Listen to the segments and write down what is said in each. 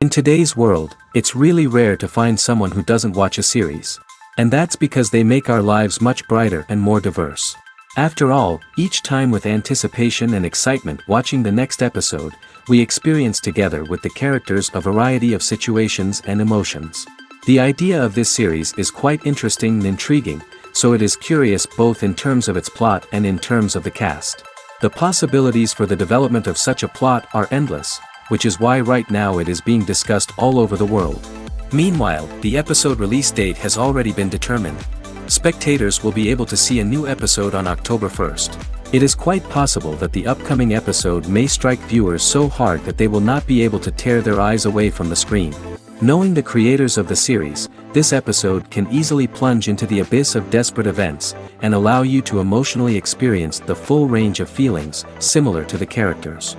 In today's world, it's really rare to find someone who doesn't watch a series. And that's because they make our lives much brighter and more diverse. After all, each time with anticipation and excitement watching the next episode, we experience together with the characters a variety of situations and emotions. The idea of this series is quite interesting and intriguing, so it is curious both in terms of its plot and in terms of the cast. The possibilities for the development of such a plot are endless, which is why right now it is being discussed all over the world. Meanwhile, the episode release date has already been determined. Spectators will be able to see a new episode on October 1st. It is quite possible that the upcoming episode may strike viewers so hard that they will not be able to tear their eyes away from the screen. Knowing the creators of the series, this episode can easily plunge into the abyss of desperate events, and allow you to emotionally experience the full range of feelings, similar to the characters.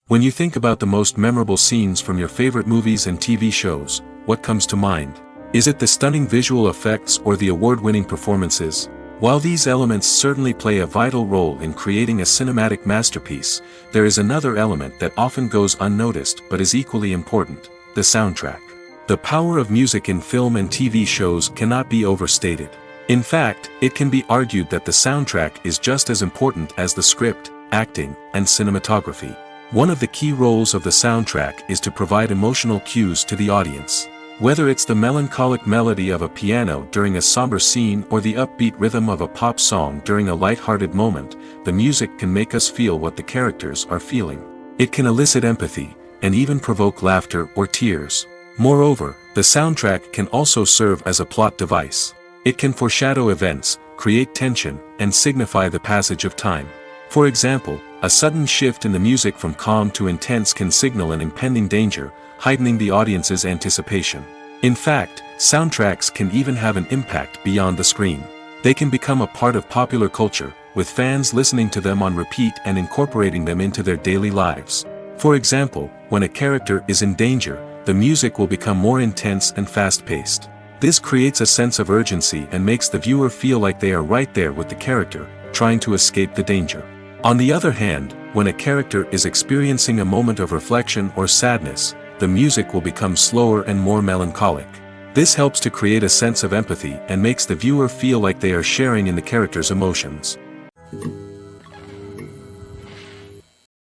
When you think about the most memorable scenes from your favorite movies and TV shows, what comes to mind? Is it the stunning visual effects or the award-winning performances? While these elements certainly play a vital role in creating a cinematic masterpiece, there is another element that often goes unnoticed but is equally important: the soundtrack. The power of music in film and TV shows cannot be overstated. In fact, it can be argued that the soundtrack is just as important as the script, acting, and cinematography. One of the key roles of the soundtrack is to provide emotional cues to the audience. Whether it's the melancholic melody of a piano during a somber scene or the upbeat rhythm of a pop song during a light-hearted moment, the music can make us feel what the characters are feeling. It can elicit empathy, and even provoke laughter or tears. Moreover, the soundtrack can also serve as a plot device. It can foreshadow events, create tension, and signify the passage of time. For example, a sudden shift in the music from calm to intense can signal an impending danger, heightening the audience's anticipation. In fact, soundtracks can even have an impact beyond the screen. They can become a part of popular culture, with fans listening to them on repeat and incorporating them into their daily lives. For example, when a character is in danger, the music will become more intense and fast-paced. This creates a sense of urgency and makes the viewer feel like they are right there with the character, trying to escape the danger. On the other hand, when a character is experiencing a moment of reflection or sadness, the music will become slower and more melancholic. This helps to create a sense of empathy and makes the viewer feel like they are sharing in the character's emotions.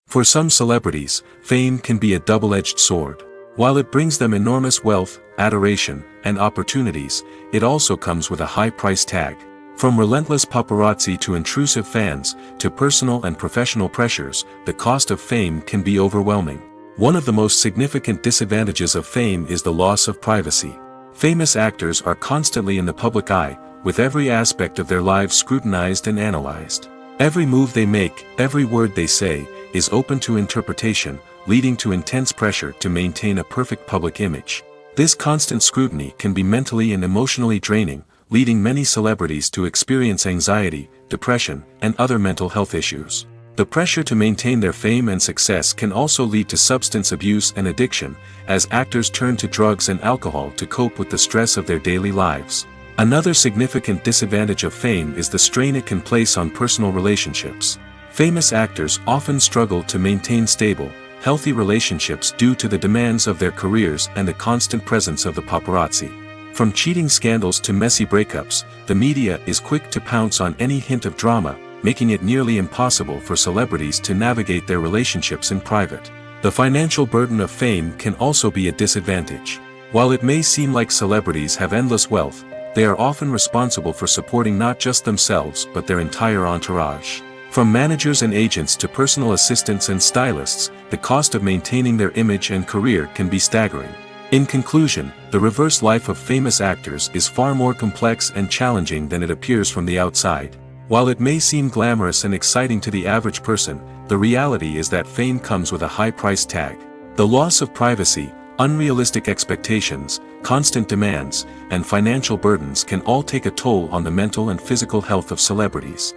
For some celebrities, fame can be a double-edged sword. While it brings them enormous wealth, adoration, and opportunities, it also comes with a high price tag. From relentless paparazzi to intrusive fans, to personal and professional pressures, the cost of fame can be overwhelming. One of the most significant disadvantages of fame is the loss of privacy. Famous actors are constantly in the public eye, with every aspect of their lives scrutinized and analyzed. Every move they make, every word they say, is open to interpretation, leading to intense pressure to maintain a perfect public image. This constant scrutiny can be mentally and emotionally draining, leading many celebrities to experience anxiety, depression, and other mental health issues. The pressure to maintain their fame and success can also lead to substance abuse and addiction, as actors turn to drugs and alcohol to cope with the stress of their daily lives. Another significant disadvantage of fame is the strain it can place on personal relationships. Famous actors often struggle to maintain stable, healthy relationships due to the demands of their careers and the constant presence of the paparazzi. From cheating scandals to messy breakups, the media is quick to pounce on any hint of drama, making it nearly impossible for celebrities to navigate their relationships in private. The financial burden of fame can also be a disadvantage. While it may seem like celebrities have endless wealth, they are often responsible for supporting not just themselves but their entire entourage. From managers and agents to personal assistants and stylists, the cost of maintaining their image and career can be staggering. In conclusion, the reverse life of famous actors is far more complex and challenging than it appears from the outside. While it may seem glamorous and exciting to the average person, the reality is that fame comes with a high price tag. The loss of privacy, unrealistic expectations, constant demands, and financial burdens can all take a toll on the mental and physical health of celebrities.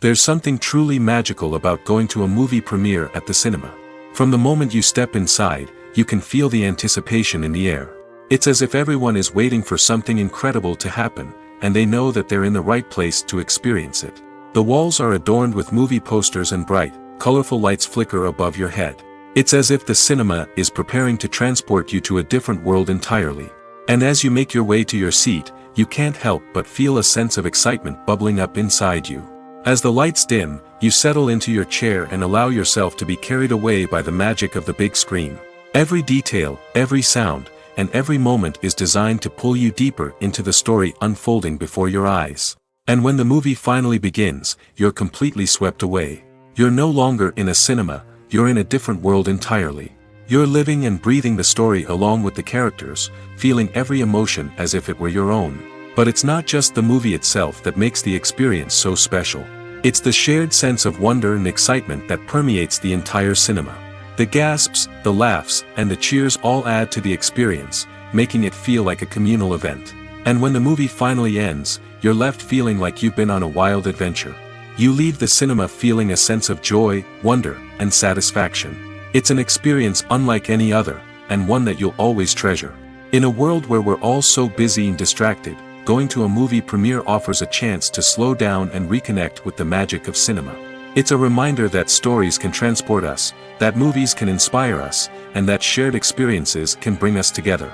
There's something truly magical about going to a movie premiere at the cinema. From the moment you step inside, you can feel the anticipation in the air. It's as if everyone is waiting for something incredible to happen, and they know that they're in the right place to experience it. The walls are adorned with movie posters and bright, colorful lights flicker above your head. It's as if the cinema is preparing to transport you to a different world entirely. And as you make your way to your seat, you can't help but feel a sense of excitement bubbling up inside you. As the lights dim, you settle into your chair and allow yourself to be carried away by the magic of the big screen. Every detail, every sound, and every moment is designed to pull you deeper into the story unfolding before your eyes. And when the movie finally begins, you're completely swept away. You're no longer in a cinema, you're in a different world entirely. You're living and breathing the story along with the characters, feeling every emotion as if it were your own. But it's not just the movie itself that makes the experience so special. It's the shared sense of wonder and excitement that permeates the entire cinema. The gasps, the laughs, and the cheers all add to the experience, making it feel like a communal event. And when the movie finally ends, you're left feeling like you've been on a wild adventure. You leave the cinema feeling a sense of joy, wonder, and satisfaction. It's an experience unlike any other, and one that you'll always treasure. In a world where we're all so busy and distracted, going to a movie premiere offers a chance to slow down and reconnect with the magic of cinema. It's a reminder that stories can transport us, that movies can inspire us, and that shared experiences can bring us together.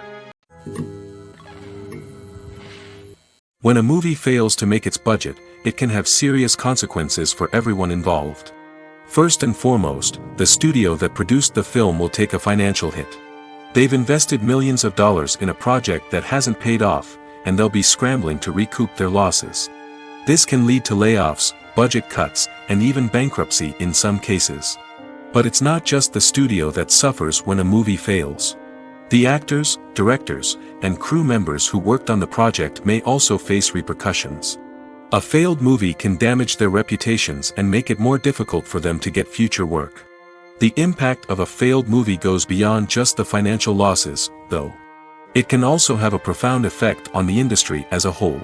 When a movie fails to make its budget, it can have serious consequences for everyone involved. First and foremost, the studio that produced the film will take a financial hit. They've invested millions of dollars in a project that hasn't paid off, and they'll be scrambling to recoup their losses. This can lead to layoffs, budget cuts, and even bankruptcy in some cases. But it's not just the studio that suffers when a movie fails. The actors, directors, and crew members who worked on the project may also face repercussions. A failed movie can damage their reputations and make it more difficult for them to get future work. The impact of a failed movie goes beyond just the financial losses, though. It can also have a profound effect on the industry as a whole.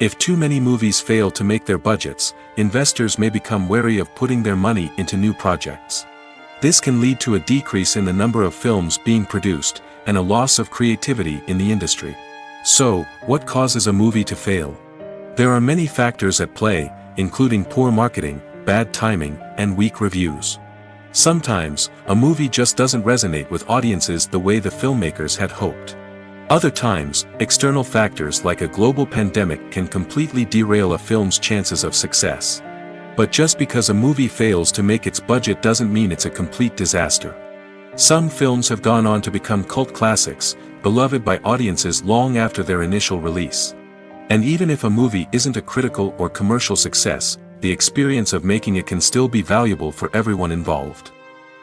If too many movies fail to make their budgets, investors may become wary of putting their money into new projects. This can lead to a decrease in the number of films being produced, and a loss of creativity in the industry. So, what causes a movie to fail? There are many factors at play, including poor marketing, bad timing, and weak reviews. Sometimes, a movie just doesn't resonate with audiences the way the filmmakers had hoped. Other times, external factors like a global pandemic can completely derail a film's chances of success. But just because a movie fails to make its budget doesn't mean it's a complete disaster. Some films have gone on to become cult classics, beloved by audiences long after their initial release. And even if a movie isn't a critical or commercial success, the experience of making it can still be valuable for everyone involved.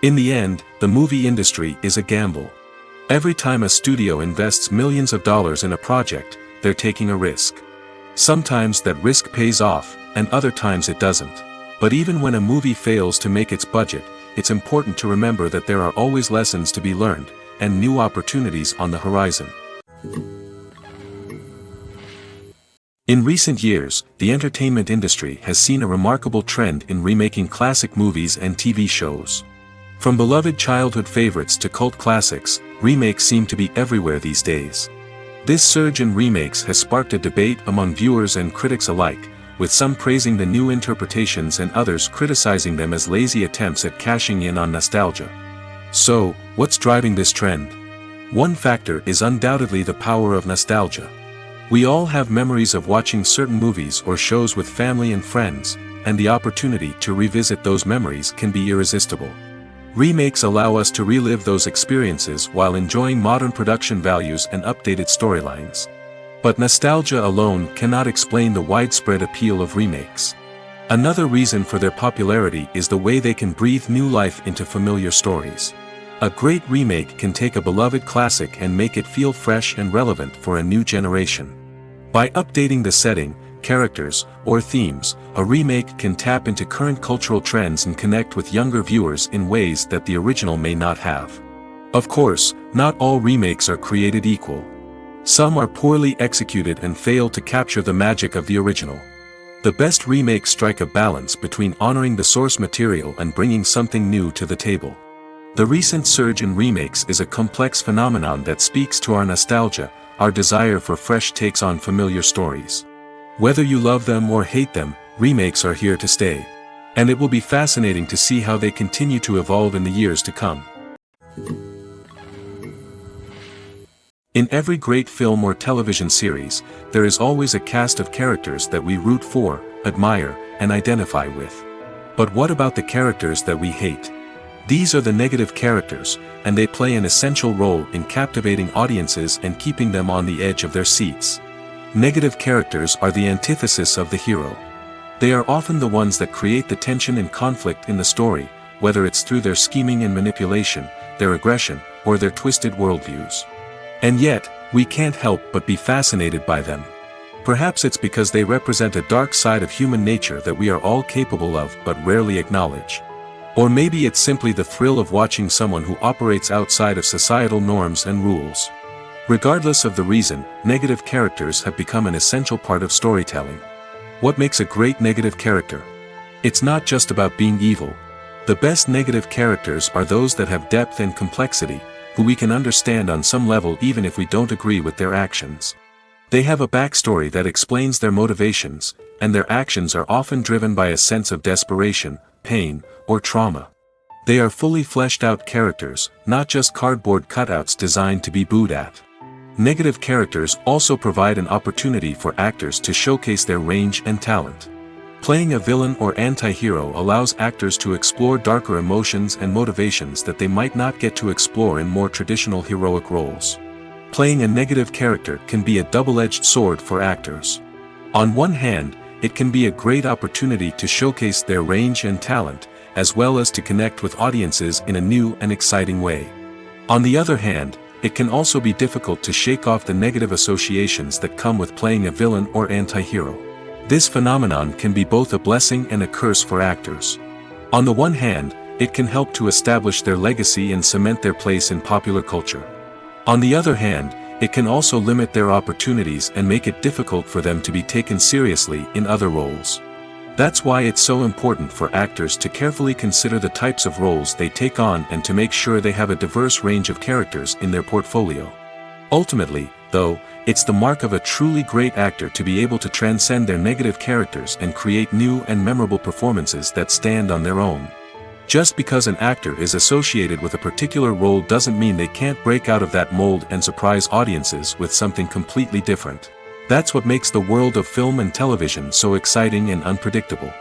In the end, the movie industry is a gamble. Every time a studio invests millions of dollars in a project, they're taking a risk. Sometimes that risk pays off, and other times it doesn't. But even when a movie fails to make its budget, it's important to remember that there are always lessons to be learned, and new opportunities on the horizon. In recent years, the entertainment industry has seen a remarkable trend in remaking classic movies and TV shows. From beloved childhood favorites to cult classics, remakes seem to be everywhere these days. This surge in remakes has sparked a debate among viewers and critics alike, with some praising the new interpretations and others criticizing them as lazy attempts at cashing in on nostalgia. So, what's driving this trend? One factor is undoubtedly the power of nostalgia. We all have memories of watching certain movies or shows with family and friends, and the opportunity to revisit those memories can be irresistible. Remakes allow us to relive those experiences while enjoying modern production values and updated storylines. But nostalgia alone cannot explain the widespread appeal of remakes. Another reason for their popularity is the way they can breathe new life into familiar stories. A great remake can take a beloved classic and make it feel fresh and relevant for a new generation. By updating the setting, characters, or themes, a remake can tap into current cultural trends and connect with younger viewers in ways that the original may not have. Of course, not all remakes are created equal. Some are poorly executed and fail to capture the magic of the original. The best remakes strike a balance between honoring the source material and bringing something new to the table. The recent surge in remakes is a complex phenomenon that speaks to our nostalgia, our desire for fresh takes on familiar stories. Whether you love them or hate them, remakes are here to stay. And it will be fascinating to see how they continue to evolve in the years to come. In every great film or television series, there is always a cast of characters that we root for, admire, and identify with. But what about the characters that we hate? These are the negative characters, and they play an essential role in captivating audiences and keeping them on the edge of their seats. Negative characters are the antithesis of the hero. They are often the ones that create the tension and conflict in the story, whether it's through their scheming and manipulation, their aggression, or their twisted worldviews. And yet, we can't help but be fascinated by them. Perhaps it's because they represent a dark side of human nature that we are all capable of but rarely acknowledge. Or maybe it's simply the thrill of watching someone who operates outside of societal norms and rules. Regardless of the reason, negative characters have become an essential part of storytelling. What makes a great negative character? It's not just about being evil. The best negative characters are those that have depth and complexity, who we can understand on some level even if we don't agree with their actions. They have a backstory that explains their motivations, and their actions are often driven by a sense of desperation, pain, or trauma. They are fully fleshed out characters, not just cardboard cutouts designed to be booed at. Negative characters also provide an opportunity for actors to showcase their range and talent. Playing a villain or anti-hero allows actors to explore darker emotions and motivations that they might not get to explore in more traditional heroic roles. Playing a negative character can be a double-edged sword for actors. On one hand, it can be a great opportunity to showcase their range and talent, as well as to connect with audiences in a new and exciting way. On the other hand, it can also be difficult to shake off the negative associations that come with playing a villain or anti-hero. This phenomenon can be both a blessing and a curse for actors. On the one hand, it can help to establish their legacy and cement their place in popular culture. On the other hand, it can also limit their opportunities and make it difficult for them to be taken seriously in other roles. That's why it's so important for actors to carefully consider the types of roles they take on and to make sure they have a diverse range of characters in their portfolio. Ultimately, though, it's the mark of a truly great actor to be able to transcend their negative characters and create new and memorable performances that stand on their own. Just because an actor is associated with a particular role doesn't mean they can't break out of that mold and surprise audiences with something completely different. That's what makes the world of film and television so exciting and unpredictable.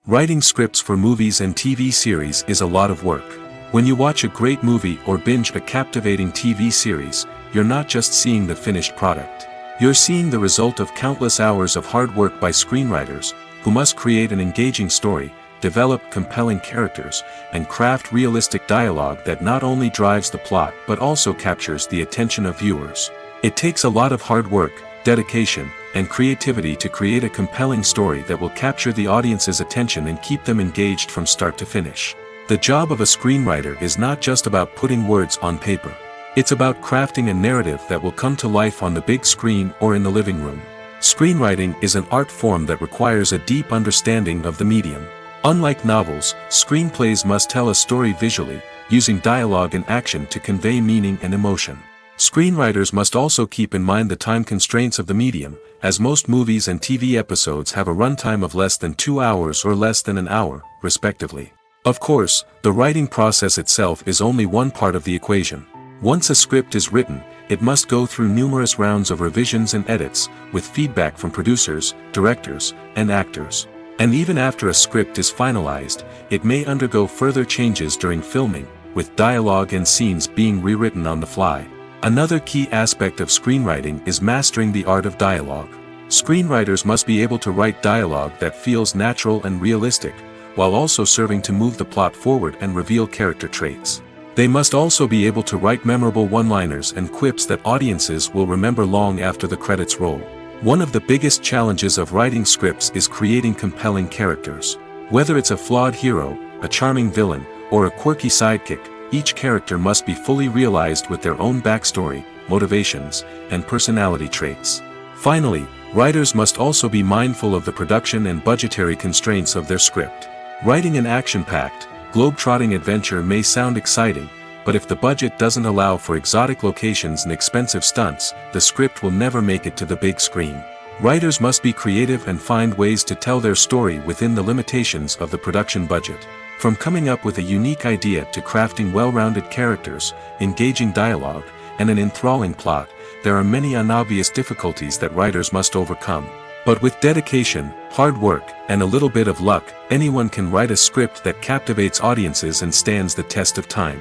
Writing scripts for movies and TV series is a lot of work. When you watch a great movie or binge a captivating TV series, you're not just seeing the finished product. You're seeing the result of countless hours of hard work by screenwriters, who must create an engaging story, develop compelling characters, and craft realistic dialogue that not only drives the plot but also captures the attention of viewers. It takes a lot of hard work, dedication, and creativity to create a compelling story that will capture the audience's attention and keep them engaged from start to finish. The job of a screenwriter is not just about putting words on paper. It's about crafting a narrative that will come to life on the big screen or in the living room. Screenwriting is an art form that requires a deep understanding of the medium. Unlike novels, screenplays must tell a story visually, using dialogue and action to convey meaning and emotion. Screenwriters must also keep in mind the time constraints of the medium, as most movies and TV episodes have a runtime of less than 2 hours or less than an hour, respectively. Of course, the writing process itself is only one part of the equation. Once a script is written, it must go through numerous rounds of revisions and edits, with feedback from producers, directors, and actors. And even after a script is finalized, it may undergo further changes during filming, with dialogue and scenes being rewritten on the fly. Another key aspect of screenwriting is mastering the art of dialogue. Screenwriters must be able to write dialogue that feels natural and realistic, while also serving to move the plot forward and reveal character traits. They must also be able to write memorable one-liners and quips that audiences will remember long after the credits roll. One of the biggest challenges of writing scripts is creating compelling characters. Whether it's a flawed hero, a charming villain, or a quirky sidekick, each character must be fully realized with their own backstory, motivations, and personality traits. Finally, writers must also be mindful of the production and budgetary constraints of their script. Writing an action-packed, globe-trotting adventure may sound exciting, but if the budget doesn't allow for exotic locations and expensive stunts, the script will never make it to the big screen. Writers must be creative and find ways to tell their story within the limitations of the production budget. From coming up with a unique idea to crafting well-rounded characters, engaging dialogue, and an enthralling plot, there are many unobvious difficulties that writers must overcome. But with dedication, hard work, and a little bit of luck, anyone can write a script that captivates audiences and stands the test of time.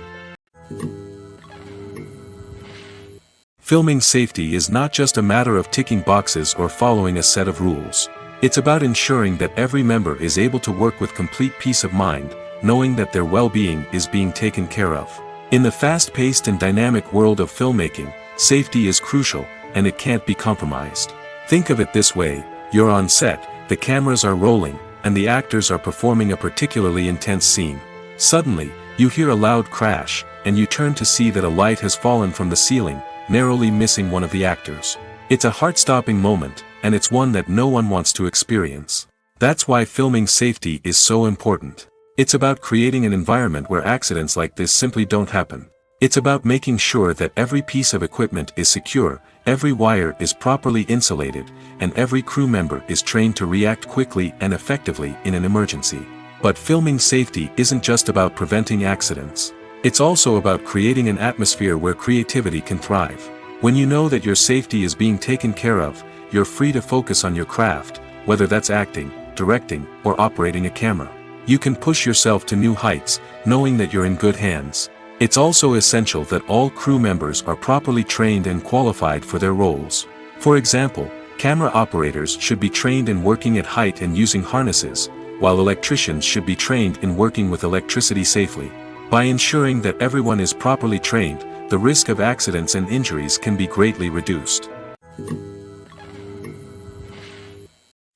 Filming safety is not just a matter of ticking boxes or following a set of rules. It's about ensuring that every member is able to work with complete peace of mind, knowing that their well-being is being taken care of. In the fast-paced and dynamic world of filmmaking, safety is crucial, and it can't be compromised. Think of it this way: you're on set, the cameras are rolling, and the actors are performing a particularly intense scene. Suddenly, you hear a loud crash, and you turn to see that a light has fallen from the ceiling, narrowly missing one of the actors. It's a heart-stopping moment, and it's one that no one wants to experience. That's why filming safety is so important. It's about creating an environment where accidents like this simply don't happen. It's about making sure that every piece of equipment is secure, every wire is properly insulated, and every crew member is trained to react quickly and effectively in an emergency. But filming safety isn't just about preventing accidents. It's also about creating an atmosphere where creativity can thrive. When you know that your safety is being taken care of, you're free to focus on your craft, whether that's acting, directing, or operating a camera. You can push yourself to new heights, knowing that you're in good hands. It's also essential that all crew members are properly trained and qualified for their roles. For example, camera operators should be trained in working at height and using harnesses, while electricians should be trained in working with electricity safely. By ensuring that everyone is properly trained, the risk of accidents and injuries can be greatly reduced.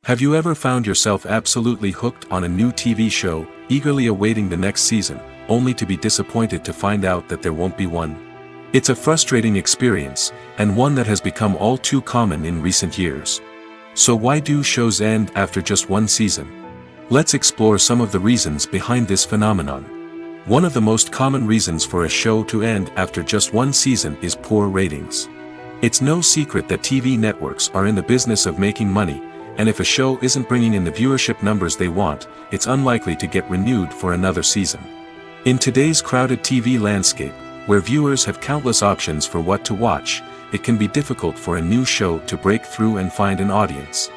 Have you ever found yourself absolutely hooked on a new TV show, eagerly awaiting the next season, only to be disappointed to find out that there won't be one? It's a frustrating experience, and one that has become all too common in recent years. So why do shows end after just one season? Let's explore some of the reasons behind this phenomenon. One of the most common reasons for a show to end after just one season is poor ratings. It's no secret that TV networks are in the business of making money, and if a show isn't bringing in the viewership numbers they want, it's unlikely to get renewed for another season. In today's crowded TV landscape, where viewers have countless options for what to watch, it can be difficult for a new show to break through and find an audience.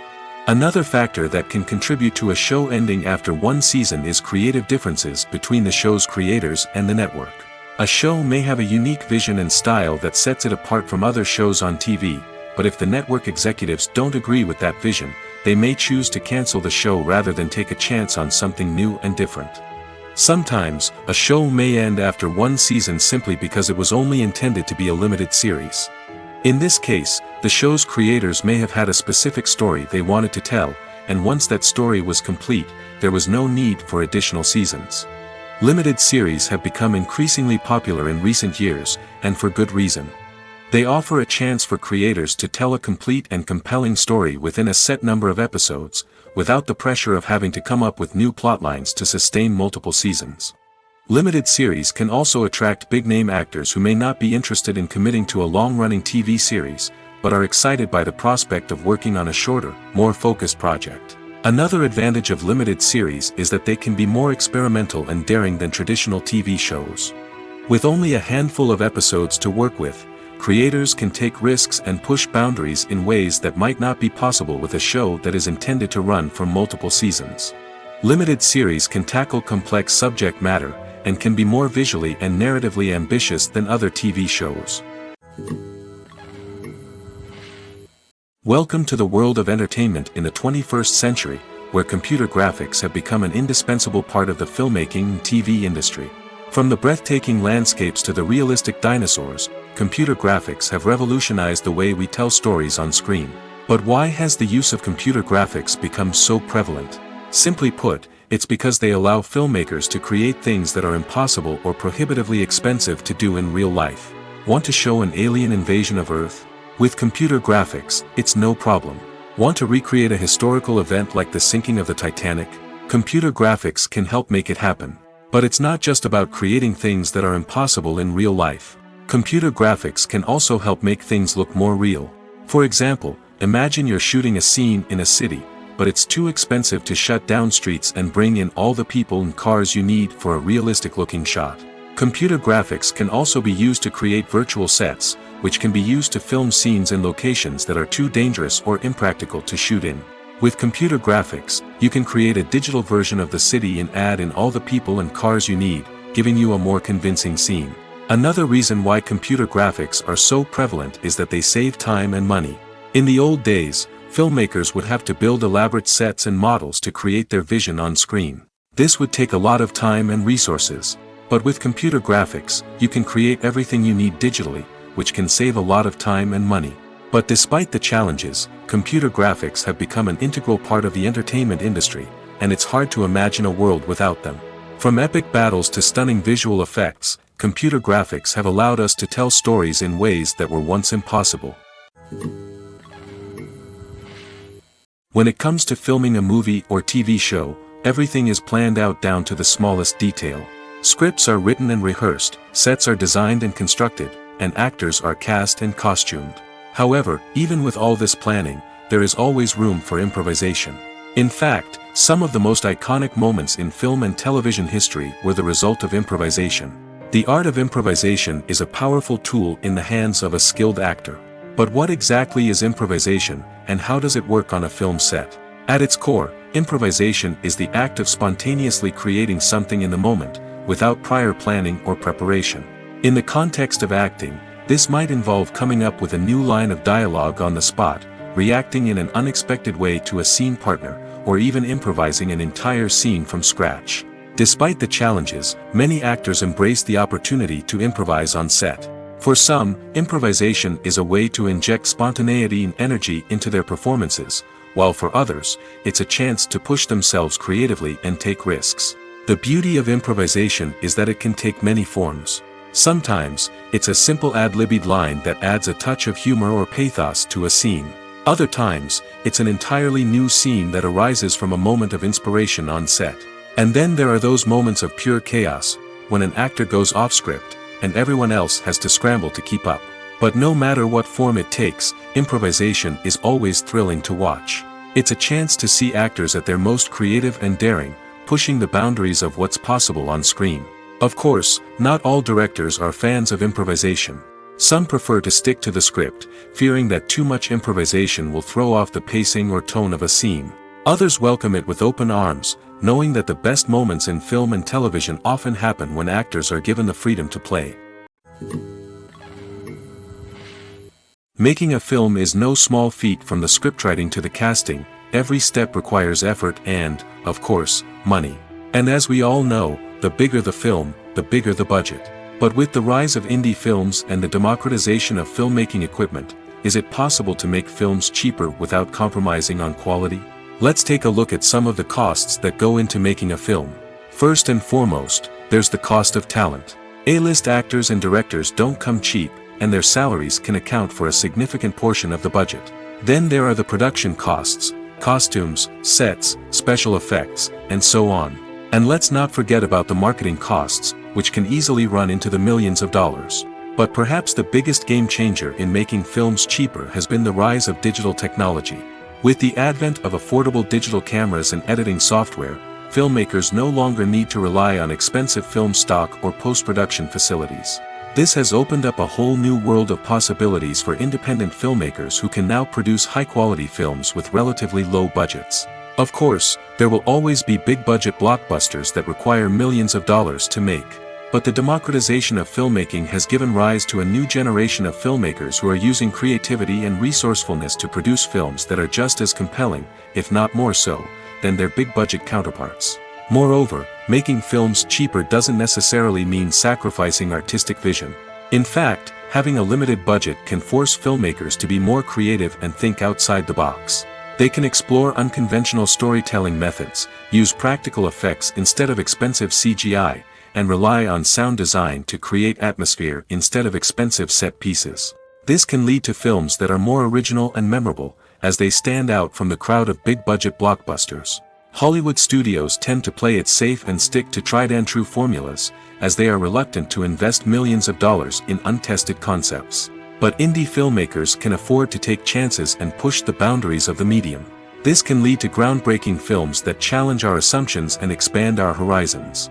Another factor that can contribute to a show ending after one season is creative differences between the show's creators and the network. A show may have a unique vision and style that sets it apart from other shows on TV, but if the network executives don't agree with that vision, they may choose to cancel the show rather than take a chance on something new and different. Sometimes, a show may end after one season simply because it was only intended to be a limited series. In this case, the show's creators may have had a specific story they wanted to tell, and once that story was complete, there was no need for additional seasons. Limited series have become increasingly popular in recent years, and for good reason. They offer a chance for creators to tell a complete and compelling story within a set number of episodes, without the pressure of having to come up with new plotlines to sustain multiple seasons. Limited series can also attract big-name actors who may not be interested in committing to a long-running TV series, but are excited by the prospect of working on a shorter, more focused project. Another advantage of limited series is that they can be more experimental and daring than traditional TV shows. With only a handful of episodes to work with, creators can take risks and push boundaries in ways that might not be possible with a show that is intended to run for multiple seasons. Limited series can tackle complex subject matter, and can be more visually and narratively ambitious than other TV shows. Welcome to the world of entertainment in the 21st century, where computer graphics have become an indispensable part of the filmmaking and TV industry. From the breathtaking landscapes to the realistic dinosaurs, computer graphics have revolutionized the way we tell stories on screen. But why has the use of computer graphics become so prevalent? Simply put, it's because they allow filmmakers to create things that are impossible or prohibitively expensive to do in real life. Want to show an alien invasion of Earth? With computer graphics, it's no problem. Want to recreate a historical event like the sinking of the Titanic? Computer graphics can help make it happen. But it's not just about creating things that are impossible in real life. Computer graphics can also help make things look more real. For example, imagine you're shooting a scene in a city, but it's too expensive to shut down streets and bring in all the people and cars you need for a realistic-looking shot. Computer graphics can also be used to create virtual sets, which can be used to film scenes in locations that are too dangerous or impractical to shoot in. With computer graphics, you can create a digital version of the city and add in all the people and cars you need, giving you a more convincing scene. Another reason why computer graphics are so prevalent is that they save time and money. In the old days, filmmakers would have to build elaborate sets and models to create their vision on screen. This would take a lot of time and resources. But with computer graphics, you can create everything you need digitally, which can save a lot of time and money. But despite the challenges, computer graphics have become an integral part of the entertainment industry, and it's hard to imagine a world without them. From epic battles to stunning visual effects, computer graphics have allowed us to tell stories in ways that were once impossible. When it comes to filming a movie or TV show, everything is planned out down to the smallest detail. Scripts are written and rehearsed, sets are designed and constructed, and actors are cast and costumed. However, even with all this planning, there is always room for improvisation. In fact, some of the most iconic moments in film and television history were the result of improvisation. The art of improvisation is a powerful tool in the hands of a skilled actor. But what exactly is improvisation, and how does it work on a film set? At its core, improvisation is the act of spontaneously creating something in the moment, without prior planning or preparation. In the context of acting, this might involve coming up with a new line of dialogue on the spot, reacting in an unexpected way to a scene partner, or even improvising an entire scene from scratch. Despite the challenges, many actors embrace the opportunity to improvise on set. For some, improvisation is a way to inject spontaneity and energy into their performances, while for others, it's a chance to push themselves creatively and take risks. The beauty of improvisation is that it can take many forms. Sometimes, it's a simple ad-libbed line that adds a touch of humor or pathos to a scene. Other times, it's an entirely new scene that arises from a moment of inspiration on set. And then there are those moments of pure chaos, when an actor goes off script, and everyone else has to scramble to keep up. But no matter what form it takes, improvisation is always thrilling to watch. It's a chance to see actors at their most creative and daring, pushing the boundaries of what's possible on screen. Of course, not all directors are fans of improvisation. Some prefer to stick to the script, fearing that too much improvisation will throw off the pacing or tone of a scene. Others welcome it with open arms, knowing that the best moments in film and television often happen when actors are given the freedom to play. Making a film is no small feat. From the scriptwriting to the casting, every step requires effort and, of course, money. And as we all know, the bigger the film, the bigger the budget. But with the rise of indie films and the democratization of filmmaking equipment, is it possible to make films cheaper without compromising on quality? Let's take a look at some of the costs that go into making a film. First and foremost, there's the cost of talent. A-list actors and directors don't come cheap, and their salaries can account for a significant portion of the budget. Then there are the production costs, costumes, sets, special effects, and so on. And let's not forget about the marketing costs, which can easily run into the millions of dollars. But perhaps the biggest game changer in making films cheaper has been the rise of digital technology. With the advent of affordable digital cameras and editing software, filmmakers no longer need to rely on expensive film stock or post-production facilities. This has opened up a whole new world of possibilities for independent filmmakers who can now produce high-quality films with relatively low budgets. Of course, there will always be big-budget blockbusters that require millions of dollars to make. But the democratization of filmmaking has given rise to a new generation of filmmakers who are using creativity and resourcefulness to produce films that are just as compelling, if not more so, than their big-budget counterparts. Moreover, making films cheaper doesn't necessarily mean sacrificing artistic vision. In fact, having a limited budget can force filmmakers to be more creative and think outside the box. They can explore unconventional storytelling methods, use practical effects instead of expensive CGI, and rely on sound design to create atmosphere instead of expensive set pieces. This can lead to films that are more original and memorable, as they stand out from the crowd of big-budget blockbusters. Hollywood studios tend to play it safe and stick to tried-and-true formulas, as they are reluctant to invest millions of dollars in untested concepts. But indie filmmakers can afford to take chances and push the boundaries of the medium. This can lead to groundbreaking films that challenge our assumptions and expand our horizons.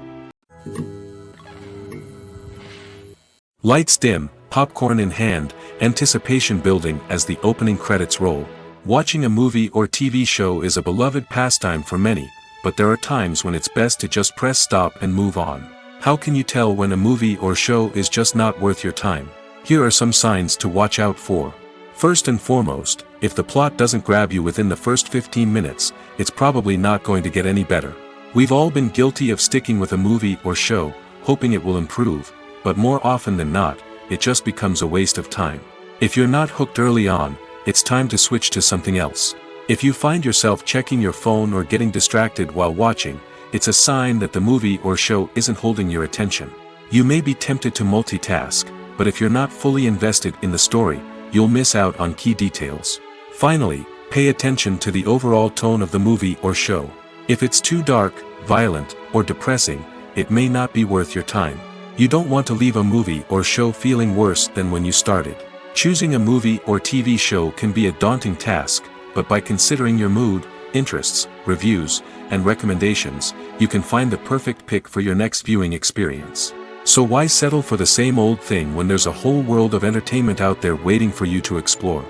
Lights dim, popcorn in hand, anticipation building as the opening credits roll. Watching a movie or TV show is a beloved pastime for many, but there are times when it's best to just press stop and move on. How can you tell when a movie or show is just not worth your time? Here are some signs to watch out for. First and foremost, if the plot doesn't grab you within the first 15 minutes, it's probably not going to get any better. We've all been guilty of sticking with a movie or show, hoping it will improve, but more often than not, it just becomes a waste of time. If you're not hooked early on, it's time to switch to something else. If you find yourself checking your phone or getting distracted while watching, it's a sign that the movie or show isn't holding your attention. You may be tempted to multitask, but if you're not fully invested in the story, you'll miss out on key details. Finally, pay attention to the overall tone of the movie or show. If it's too dark, violent, or depressing, it may not be worth your time. You don't want to leave a movie or show feeling worse than when you started. Choosing a movie or TV show can be a daunting task, but by considering your mood, interests, reviews, and recommendations, you can find the perfect pick for your next viewing experience. So why settle for the same old thing when there's a whole world of entertainment out there waiting for you to explore?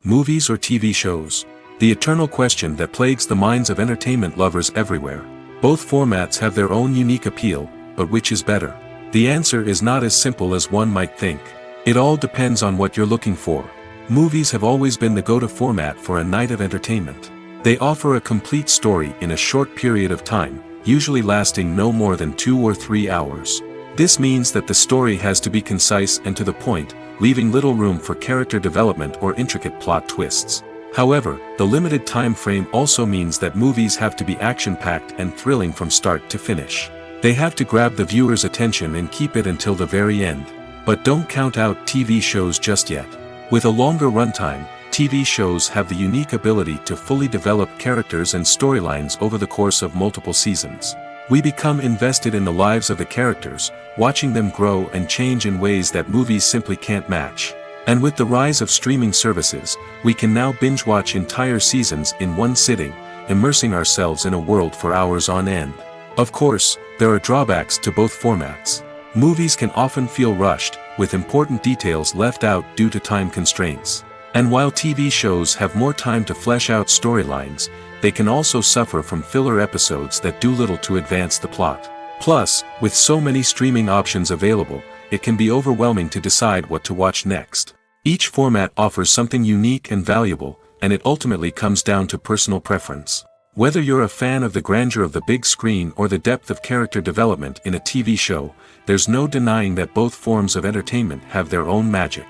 Movies or TV shows? The eternal question that plagues the minds of entertainment lovers everywhere. Both formats have their own unique appeal, but which is better? The answer is not as simple as one might think. It all depends on what you're looking for. Movies have always been the go-to format for a night of entertainment. They offer a complete story in a short period of time, usually lasting no more than 2 or 3 hours. This means that the story has to be concise and to the point, leaving little room for character development or intricate plot twists. However, the limited time frame also means that movies have to be action-packed and thrilling from start to finish. They have to grab the viewer's attention and keep it until the very end. But don't count out TV shows just yet. With a longer runtime, TV shows have the unique ability to fully develop characters and storylines over the course of multiple seasons. We become invested in the lives of the characters, watching them grow and change in ways that movies simply can't match. And with the rise of streaming services, we can now binge-watch entire seasons in one sitting, immersing ourselves in a world for hours on end. Of course, there are drawbacks to both formats. Movies can often feel rushed, with important details left out due to time constraints. And while TV shows have more time to flesh out storylines, they can also suffer from filler episodes that do little to advance the plot. Plus, with so many streaming options available, it can be overwhelming to decide what to watch next. Each format offers something unique and valuable, and it ultimately comes down to personal preference. Whether you're a fan of the grandeur of the big screen or the depth of character development in a TV show, there's no denying that both forms of entertainment have their own magic.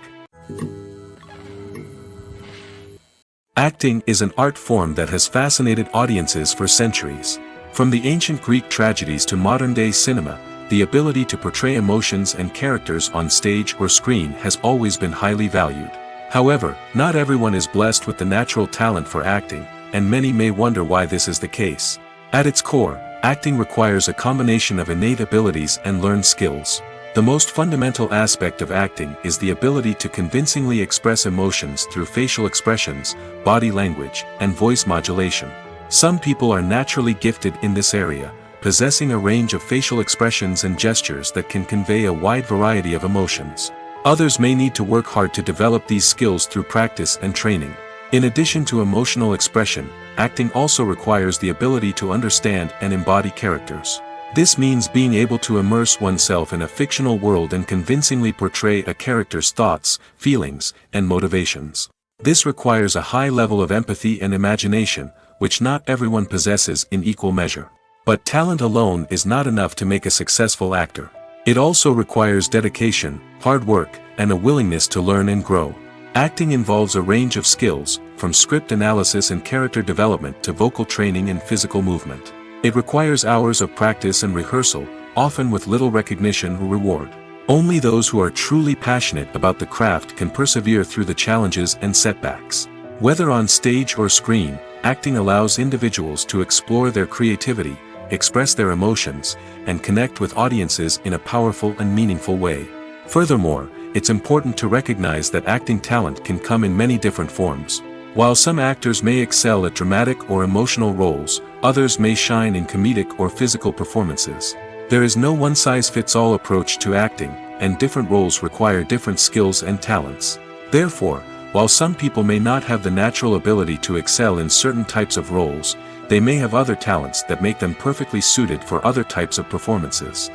Acting is an art form that has fascinated audiences for centuries. From the ancient Greek tragedies to modern-day cinema, the ability to portray emotions and characters on stage or screen has always been highly valued. However, not everyone is blessed with the natural talent for acting, and many may wonder why this is the case. At its core, acting requires a combination of innate abilities and learned skills. The most fundamental aspect of acting is the ability to convincingly express emotions through facial expressions, body language, and voice modulation. Some people are naturally gifted in this area, possessing a range of facial expressions and gestures that can convey a wide variety of emotions. Others may need to work hard to develop these skills through practice and training. In addition to emotional expression, acting also requires the ability to understand and embody characters. This means being able to immerse oneself in a fictional world and convincingly portray a character's thoughts, feelings, and motivations. This requires a high level of empathy and imagination, which not everyone possesses in equal measure. But talent alone is not enough to make a successful actor. It also requires dedication, hard work, and a willingness to learn and grow. Acting involves a range of skills, from script analysis and character development to vocal training and physical movement. It requires hours of practice and rehearsal, often with little recognition or reward. Only those who are truly passionate about the craft can persevere through the challenges and setbacks. Whether on stage or screen, acting allows individuals to explore their creativity, express their emotions, and connect with audiences in a powerful and meaningful way. Furthermore, it's important to recognize that acting talent can come in many different forms. While some actors may excel at dramatic or emotional roles, others may shine in comedic or physical performances. There is no one-size-fits-all approach to acting, and different roles require different skills and talents. Therefore, while some people may not have the natural ability to excel in certain types of roles, they may have other talents that make them perfectly suited for other types of performances.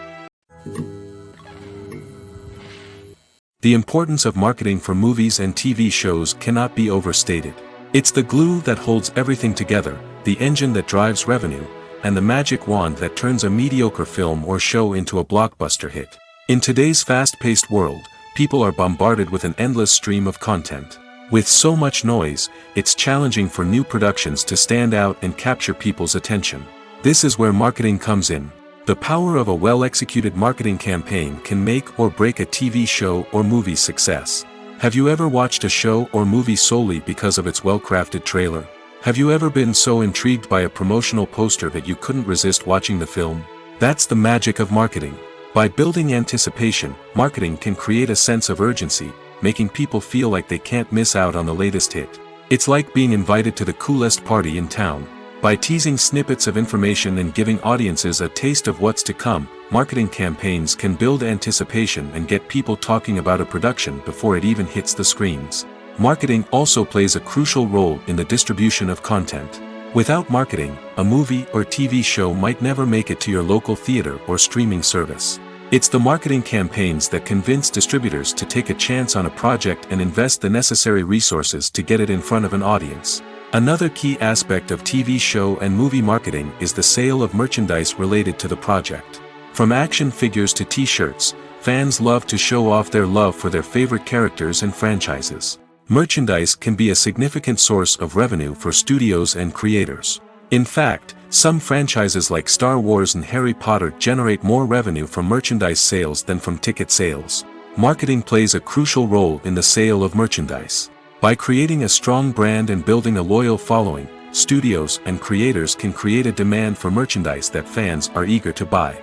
The importance of marketing for movies and TV shows cannot be overstated. It's the glue that holds everything together, the engine that drives revenue, and the magic wand that turns a mediocre film or show into a blockbuster hit. In today's fast-paced world, people are bombarded with an endless stream of content. With so much noise, it's challenging for new productions to stand out and capture people's attention. This is where marketing comes in. The power of a well-executed marketing campaign can make or break a TV show or movie's success. Have you ever watched a show or movie solely because of its well-crafted trailer? Have you ever been so intrigued by a promotional poster that you couldn't resist watching the film? That's the magic of marketing. By building anticipation, marketing can create a sense of urgency, making people feel like they can't miss out on the latest hit. It's like being invited to the coolest party in town. By teasing snippets of information and giving audiences a taste of what's to come, marketing campaigns can build anticipation and get people talking about a production before it even hits the screens. Marketing also plays a crucial role in the distribution of content. Without marketing, a movie or TV show might never make it to your local theater or streaming service. It's the marketing campaigns that convince distributors to take a chance on a project and invest the necessary resources to get it in front of an audience. Another key aspect of TV show and movie marketing is the sale of merchandise related to the project. From action figures to t-shirts, fans love to show off their love for their favorite characters and franchises. Merchandise can be a significant source of revenue for studios and creators. In fact, some franchises like Star Wars and Harry Potter generate more revenue from merchandise sales than from ticket sales. Marketing plays a crucial role in the sale of merchandise. By creating a strong brand and building a loyal following, studios and creators can create a demand for merchandise that fans are eager to buy.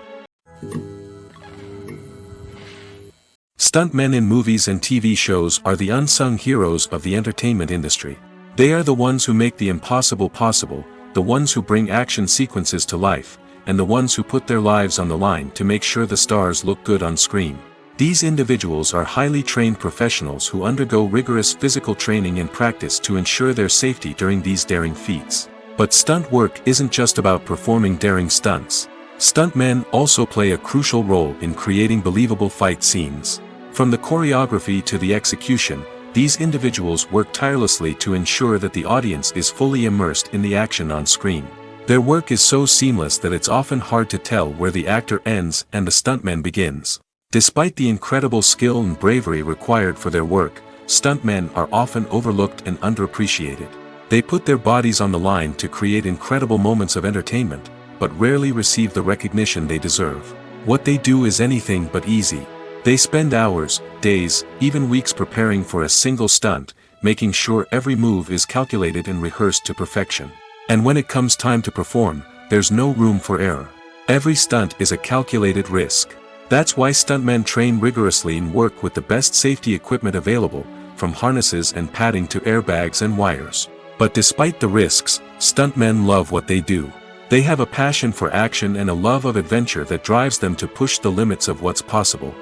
Stuntmen in movies and TV shows are the unsung heroes of the entertainment industry. They are the ones who make the impossible possible, the ones who bring action sequences to life, and the ones who put their lives on the line to make sure the stars look good on screen. These individuals are highly trained professionals who undergo rigorous physical training and practice to ensure their safety during these daring feats. But stunt work isn't just about performing daring stunts. Stuntmen also play a crucial role in creating believable fight scenes. From the choreography to the execution, these individuals work tirelessly to ensure that the audience is fully immersed in the action on screen. Their work is so seamless that it's often hard to tell where the actor ends and the stuntman begins. Despite the incredible skill and bravery required for their work, stuntmen are often overlooked and underappreciated. They put their bodies on the line to create incredible moments of entertainment, but rarely receive the recognition they deserve. What they do is anything but easy. They spend hours, days, even weeks preparing for a single stunt, making sure every move is calculated and rehearsed to perfection. And when it comes time to perform, there's no room for error. Every stunt is a calculated risk. That's why stuntmen train rigorously and work with the best safety equipment available, from harnesses and padding to airbags and wires. But despite the risks, stuntmen love what they do. They have a passion for action and a love of adventure that drives them to push the limits of what's possible.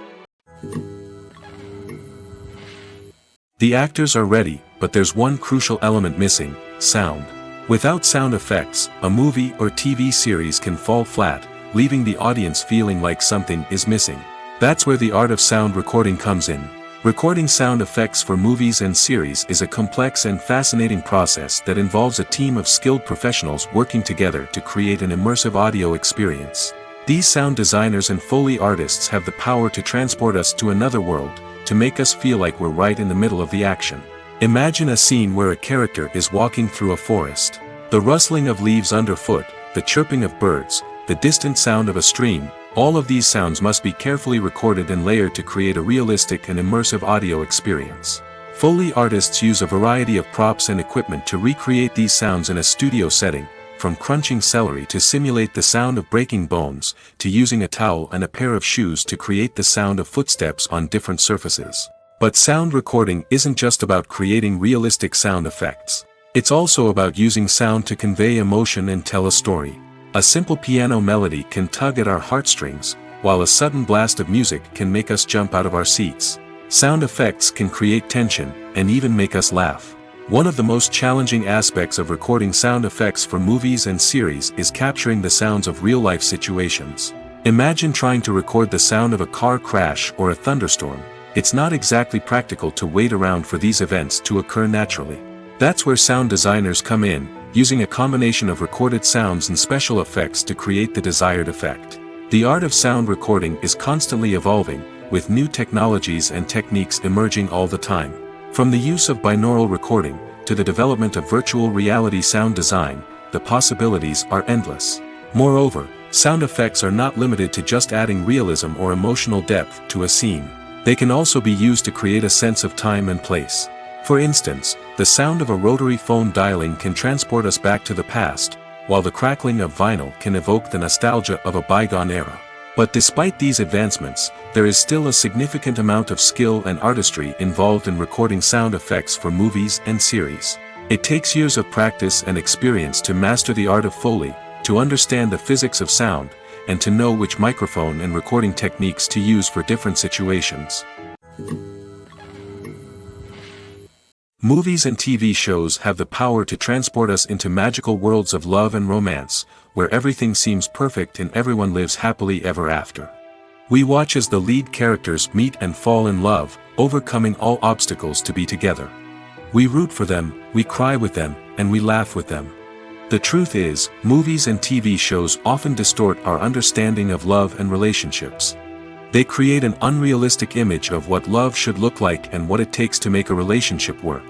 The actors are ready, but there's one crucial element missing: sound. Without sound effects, a movie or TV series can fall flat, leaving the audience feeling like something is missing. That's where the art of sound recording comes in. Recording sound effects for movies and series is a complex and fascinating process that involves a team of skilled professionals working together to create an immersive audio experience. These sound designers and Foley artists have the power to transport us to another world, to make us feel like we're right in the middle of the action. Imagine a scene where a character is walking through a forest. The rustling of leaves underfoot, the chirping of birds, the distant sound of a stream, all of these sounds must be carefully recorded and layered to create a realistic and immersive audio experience. Foley artists use a variety of props and equipment to recreate these sounds in a studio setting, from crunching celery to simulate the sound of breaking bones, to using a towel and a pair of shoes to create the sound of footsteps on different surfaces. But sound recording isn't just about creating realistic sound effects. It's also about using sound to convey emotion and tell a story. A simple piano melody can tug at our heartstrings, while a sudden blast of music can make us jump out of our seats. Sound effects can create tension, and even make us laugh. One of the most challenging aspects of recording sound effects for movies and series is capturing the sounds of real-life situations. Imagine trying to record the sound of a car crash or a thunderstorm. It's not exactly practical to wait around for these events to occur naturally. That's where sound designers come in, using a combination of recorded sounds and special effects to create the desired effect. The art of sound recording is constantly evolving, with new technologies and techniques emerging all the time. From the use of binaural recording, to the development of virtual reality sound design, the possibilities are endless. Moreover, sound effects are not limited to just adding realism or emotional depth to a scene. They can also be used to create a sense of time and place. For instance, the sound of a rotary phone dialing can transport us back to the past, while the crackling of vinyl can evoke the nostalgia of a bygone era. But despite these advancements, there is still a significant amount of skill and artistry involved in recording sound effects for movies and series. It takes years of practice and experience to master the art of Foley, to understand the physics of sound, and to know which microphone and recording techniques to use for different situations. Movies and TV shows have the power to transport us into magical worlds of love and romance, where everything seems perfect and everyone lives happily ever after. We watch as the lead characters meet and fall in love, overcoming all obstacles to be together. We root for them, we cry with them, and we laugh with them. The truth is, movies and TV shows often distort our understanding of love and relationships. They create an unrealistic image of what love should look like and what it takes to make a relationship work.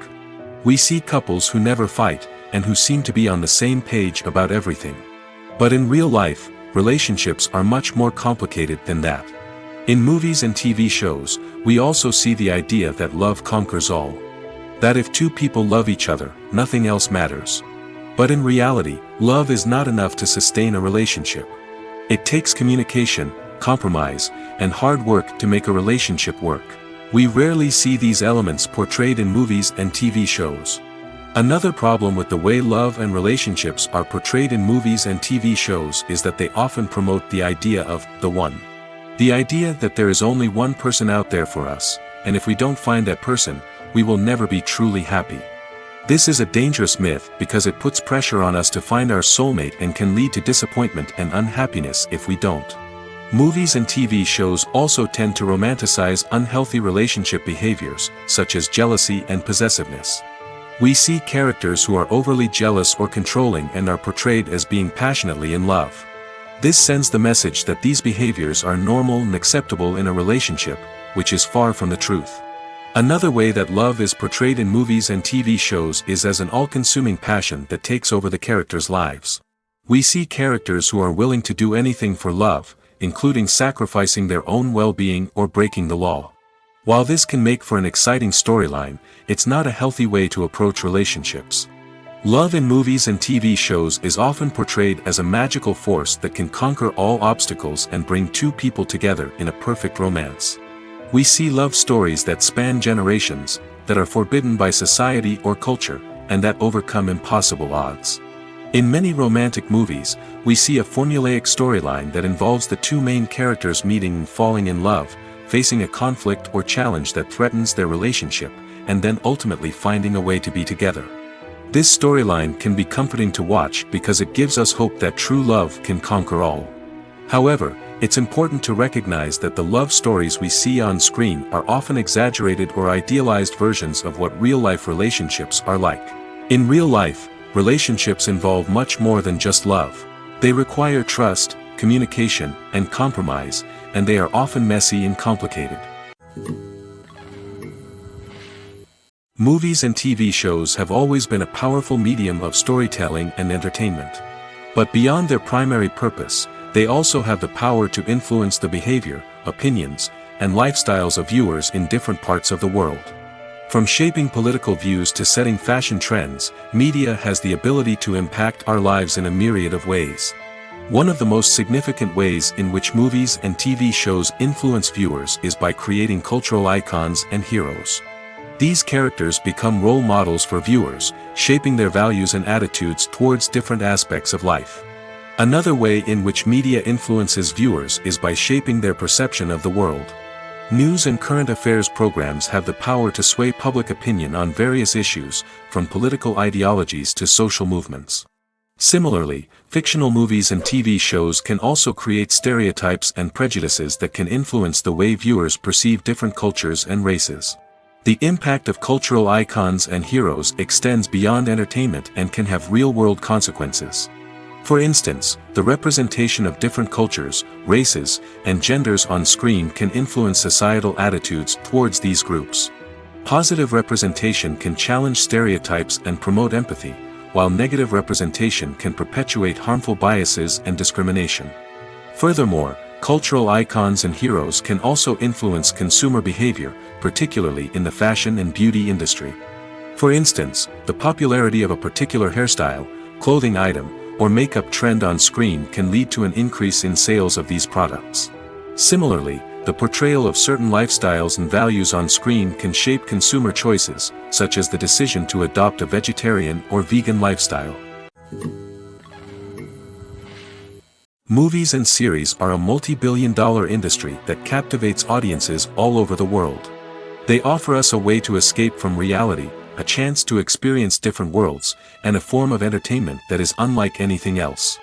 We see couples who never fight, and who seem to be on the same page about everything. But in real life, relationships are much more complicated than that. In movies and TV shows, we also see the idea that love conquers all. That if two people love each other, nothing else matters. But in reality, love is not enough to sustain a relationship. It takes communication, compromise, and hard work to make a relationship work. We rarely see these elements portrayed in movies and TV shows. Another problem with the way love and relationships are portrayed in movies and TV shows is that they often promote the idea of the one. The idea that there is only one person out there for us, and if we don't find that person, we will never be truly happy. This is a dangerous myth because it puts pressure on us to find our soulmate and can lead to disappointment and unhappiness if we don't. Movies and TV shows also tend to romanticize unhealthy relationship behaviors, such as jealousy and possessiveness. We see characters who are overly jealous or controlling and are portrayed as being passionately in love. This sends the message that these behaviors are normal and acceptable in a relationship, which is far from the truth. Another way that love is portrayed in movies and TV shows is as an all-consuming passion that takes over the characters' lives. We see characters who are willing to do anything for love, including sacrificing their own well-being or breaking the law. While this can make for an exciting storyline, it's not a healthy way to approach relationships. Love in movies and TV shows is often portrayed as a magical force that can conquer all obstacles and bring two people together in a perfect romance. We see love stories that span generations, that are forbidden by society or culture, and that overcome impossible odds. In many romantic movies, we see a formulaic storyline that involves the two main characters meeting and falling in love, facing a conflict or challenge that threatens their relationship, and then ultimately finding a way to be together. This storyline can be comforting to watch because it gives us hope that true love can conquer all. However, it's important to recognize that the love stories we see on screen are often exaggerated or idealized versions of what real-life relationships are like. In real life, relationships involve much more than just love. They require trust, communication, and compromise, and they are often messy and complicated. Movies and TV shows have always been a powerful medium of storytelling and entertainment. But beyond their primary purpose, they also have the power to influence the behavior, opinions, and lifestyles of viewers in different parts of the world. From shaping political views to setting fashion trends, media has the ability to impact our lives in a myriad of ways. One of the most significant ways in which movies and TV shows influence viewers is by creating cultural icons and heroes. These characters become role models for viewers, shaping their values and attitudes towards different aspects of life. Another way in which media influences viewers is by shaping their perception of the world. News and current affairs programs have the power to sway public opinion on various issues, from political ideologies to social movements. Similarly, fictional movies and TV shows can also create stereotypes and prejudices that can influence the way viewers perceive different cultures and races. The impact of cultural icons and heroes extends beyond entertainment and can have real-world consequences. For instance, the representation of different cultures, races, and genders on screen can influence societal attitudes towards these groups. Positive representation can challenge stereotypes and promote empathy, while negative representation can perpetuate harmful biases and discrimination. Furthermore, cultural icons and heroes can also influence consumer behavior, particularly in the fashion and beauty industry. For instance, the popularity of a particular hairstyle, clothing item, or makeup trend on screen can lead to an increase in sales of these products. Similarly, the portrayal of certain lifestyles and values on screen can shape consumer choices, such as the decision to adopt a vegetarian or vegan lifestyle. Movies and series are a multi-billion-dollar industry that captivates audiences all over the world. They offer us a way to escape from reality, a chance to experience different worlds, and a form of entertainment that is unlike anything else.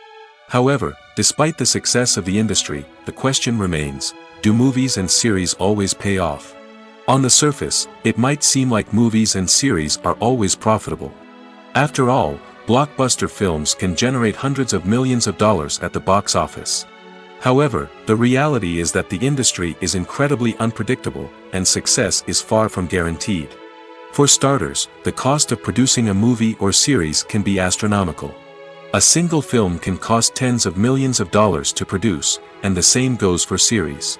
However, despite the success of the industry, the question remains, do movies and series always pay off? On the surface, it might seem like movies and series are always profitable. After all, blockbuster films can generate hundreds of millions of dollars at the box office. However, the reality is that the industry is incredibly unpredictable, and success is far from guaranteed. For starters, the cost of producing a movie or series can be astronomical. A single film can cost tens of millions of dollars to produce, and the same goes for series.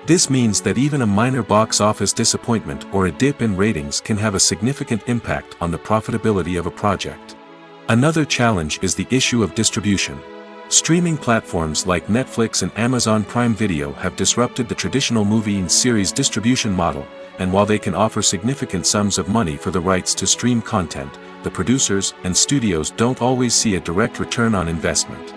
This means that even a minor box office disappointment or a dip in ratings can have a significant impact on the profitability of a project. Another challenge is the issue of distribution. Streaming platforms like Netflix and Amazon Prime Video have disrupted the traditional movie and series distribution model, and while they can offer significant sums of money for the rights to stream content, the producers and studios don't always see a direct return on investment.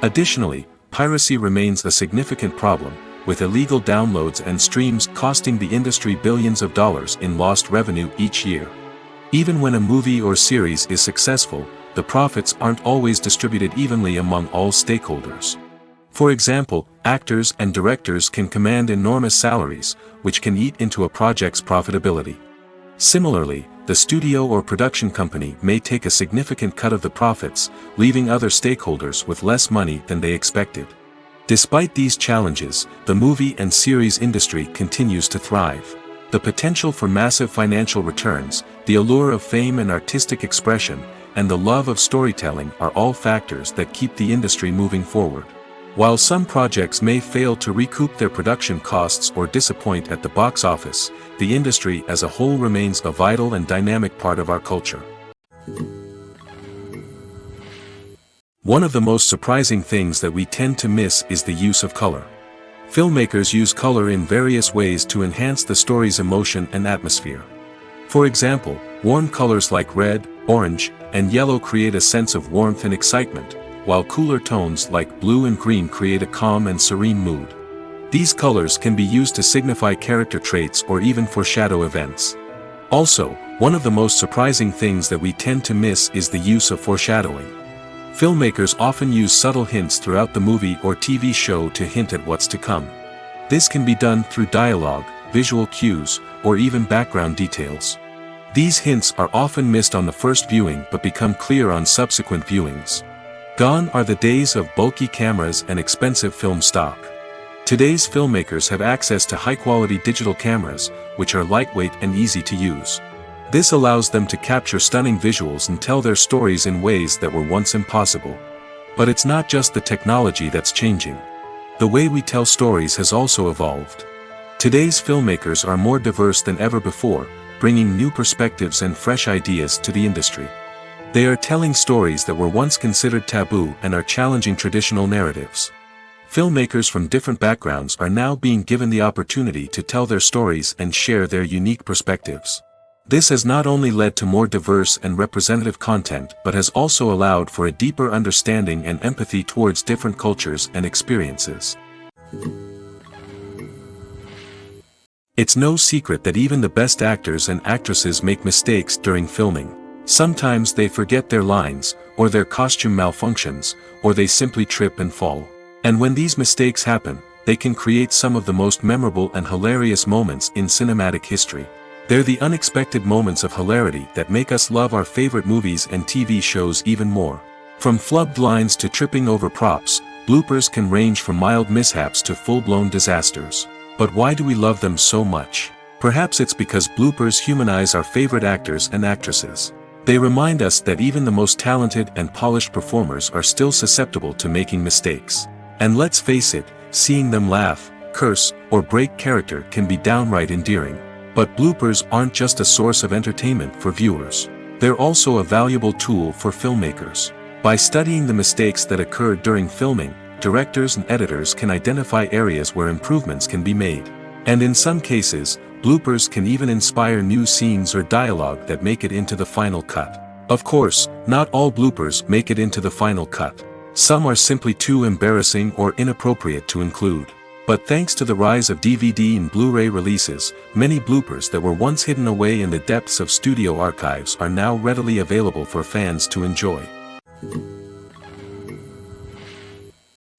Additionally, piracy remains a significant problem, with illegal downloads and streams costing the industry billions of dollars in lost revenue each year. Even when a movie or series is successful, the profits aren't always distributed evenly among all stakeholders. For example, actors and directors can command enormous salaries, which can eat into a project's profitability. Similarly, the studio or production company may take a significant cut of the profits, leaving other stakeholders with less money than they expected. Despite these challenges, the movie and series industry continues to thrive. The potential for massive financial returns, the allure of fame and artistic expression, and the love of storytelling are all factors that keep the industry moving forward. While some projects may fail to recoup their production costs or disappoint at the box office, the industry as a whole remains a vital and dynamic part of our culture. One of the most surprising things that we tend to miss is the use of color. Filmmakers use color in various ways to enhance the story's emotion and atmosphere. For example, warm colors like red, orange, and yellow create a sense of warmth and excitement, while cooler tones like blue and green create a calm and serene mood. These colors can be used to signify character traits or even foreshadow events. Also, one of the most surprising things that we tend to miss is the use of foreshadowing. Filmmakers often use subtle hints throughout the movie or TV show to hint at what's to come. This can be done through dialogue, visual cues, or even background details. These hints are often missed on the first viewing but become clear on subsequent viewings. Gone are the days of bulky cameras and expensive film stock. Today's filmmakers have access to high-quality digital cameras, which are lightweight and easy to use. This allows them to capture stunning visuals and tell their stories in ways that were once impossible. But it's not just the technology that's changing. The way we tell stories has also evolved. Today's filmmakers are more diverse than ever before, bringing new perspectives and fresh ideas to the industry. They are telling stories that were once considered taboo and are challenging traditional narratives. Filmmakers from different backgrounds are now being given the opportunity to tell their stories and share their unique perspectives. This has not only led to more diverse and representative content but has also allowed for a deeper understanding and empathy towards different cultures and experiences. It's no secret that even the best actors and actresses make mistakes during filming. Sometimes they forget their lines, or their costume malfunctions, or they simply trip and fall. And when these mistakes happen, they can create some of the most memorable and hilarious moments in cinematic history. They're the unexpected moments of hilarity that make us love our favorite movies and TV shows even more. From flubbed lines to tripping over props, bloopers can range from mild mishaps to full-blown disasters. But why do we love them so much? Perhaps it's because bloopers humanize our favorite actors and actresses. They remind us that even the most talented and polished performers are still susceptible to making mistakes. And let's face it, seeing them laugh, curse, or break character can be downright endearing. But bloopers aren't just a source of entertainment for viewers. They're also a valuable tool for filmmakers. By studying the mistakes that occurred during filming, directors and editors can identify areas where improvements can be made. And in some cases, bloopers can even inspire new scenes or dialogue that make it into the final cut. Of course, not all bloopers make it into the final cut. Some are simply too embarrassing or inappropriate to include. But thanks to the rise of DVD and Blu-ray releases, many bloopers that were once hidden away in the depths of studio archives are now readily available for fans to enjoy.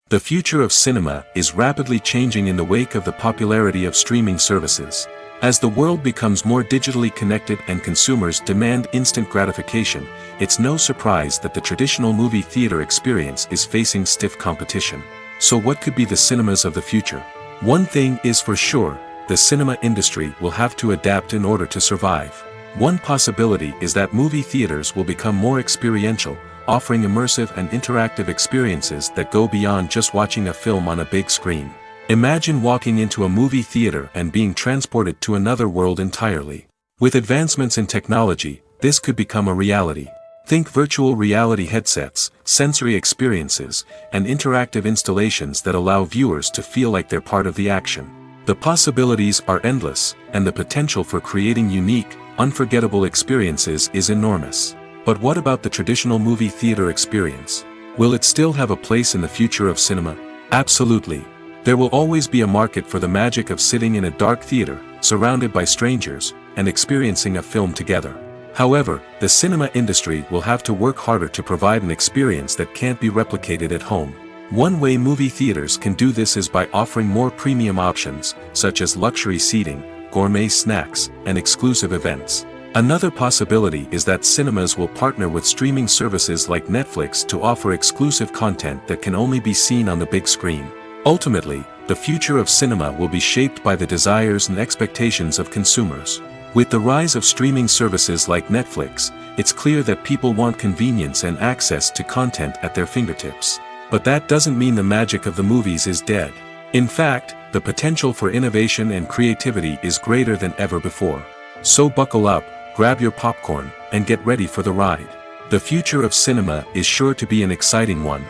The future of cinema is rapidly changing in the wake of the popularity of streaming services. As the world becomes more digitally connected and consumers demand instant gratification, it's no surprise that the traditional movie theater experience is facing stiff competition. So what could be the cinemas of the future? One thing is for sure, the cinema industry will have to adapt in order to survive. One possibility is that movie theaters will become more experiential, offering immersive and interactive experiences that go beyond just watching a film on a big screen. Imagine walking into a movie theater and being transported to another world entirely. With advancements in technology, this could become a reality. Think virtual reality headsets, sensory experiences, and interactive installations that allow viewers to feel like they're part of the action. The possibilities are endless, and the potential for creating unique, unforgettable experiences is enormous. But what about the traditional movie theater experience? Will it still have a place in the future of cinema? Absolutely. There will always be a market for the magic of sitting in a dark theater, surrounded by strangers, and experiencing a film together. However, the cinema industry will have to work harder to provide an experience that can't be replicated at home. One way movie theaters can do this is by offering more premium options, such as luxury seating, gourmet snacks, and exclusive events. Another possibility is that cinemas will partner with streaming services like Netflix to offer exclusive content that can only be seen on the big screen. Ultimately, the future of cinema will be shaped by the desires and expectations of consumers. With the rise of streaming services like Netflix, it's clear that people want convenience and access to content at their fingertips. But that doesn't mean the magic of the movies is dead. In fact, the potential for innovation and creativity is greater than ever before. So buckle up, grab your popcorn, and get ready for the ride. The future of cinema is sure to be an exciting one.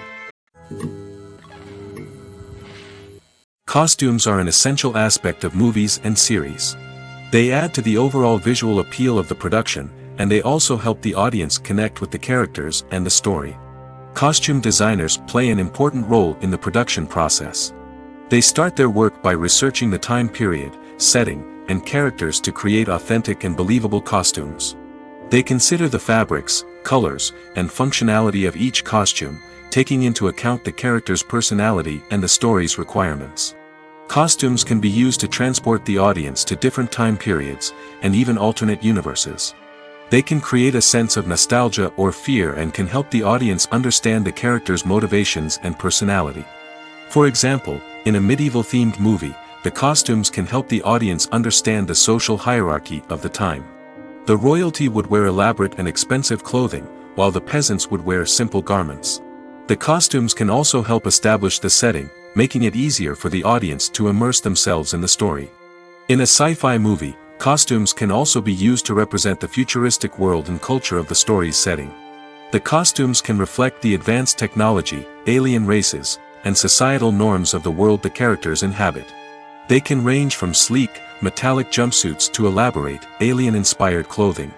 Costumes are an essential aspect of movies and series. They add to the overall visual appeal of the production, and they also help the audience connect with the characters and the story. Costume designers play an important role in the production process. They start their work by researching the time period, setting, and characters to create authentic and believable costumes. They consider the fabrics, colors, and functionality of each costume, taking into account the character's personality and the story's requirements. Costumes can be used to transport the audience to different time periods, and even alternate universes. They can create a sense of nostalgia or fear and can help the audience understand the character's motivations and personality. For example, in a medieval-themed movie, the costumes can help the audience understand the social hierarchy of the time. The royalty would wear elaborate and expensive clothing, while the peasants would wear simple garments. The costumes can also help establish the setting, making it easier for the audience to immerse themselves in the story. In a sci-fi movie, Costumes can also be used to represent the futuristic world and culture of the story's setting. The costumes can reflect the advanced technology, alien races, and societal norms of the world the characters inhabit. They can range from sleek, metallic jumpsuits to elaborate, alien-inspired clothing.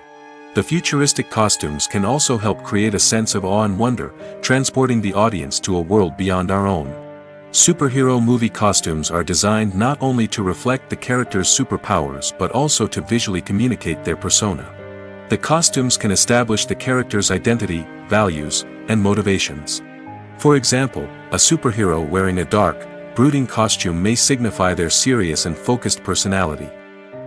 The futuristic costumes can also help create a sense of awe and wonder, transporting the audience to a world beyond our own. Superhero movie costumes are designed not only to reflect the character's superpowers but also to visually communicate their persona. The costumes can establish the character's identity, values, and motivations. For example, a superhero wearing a dark, brooding costume may signify their serious and focused personality.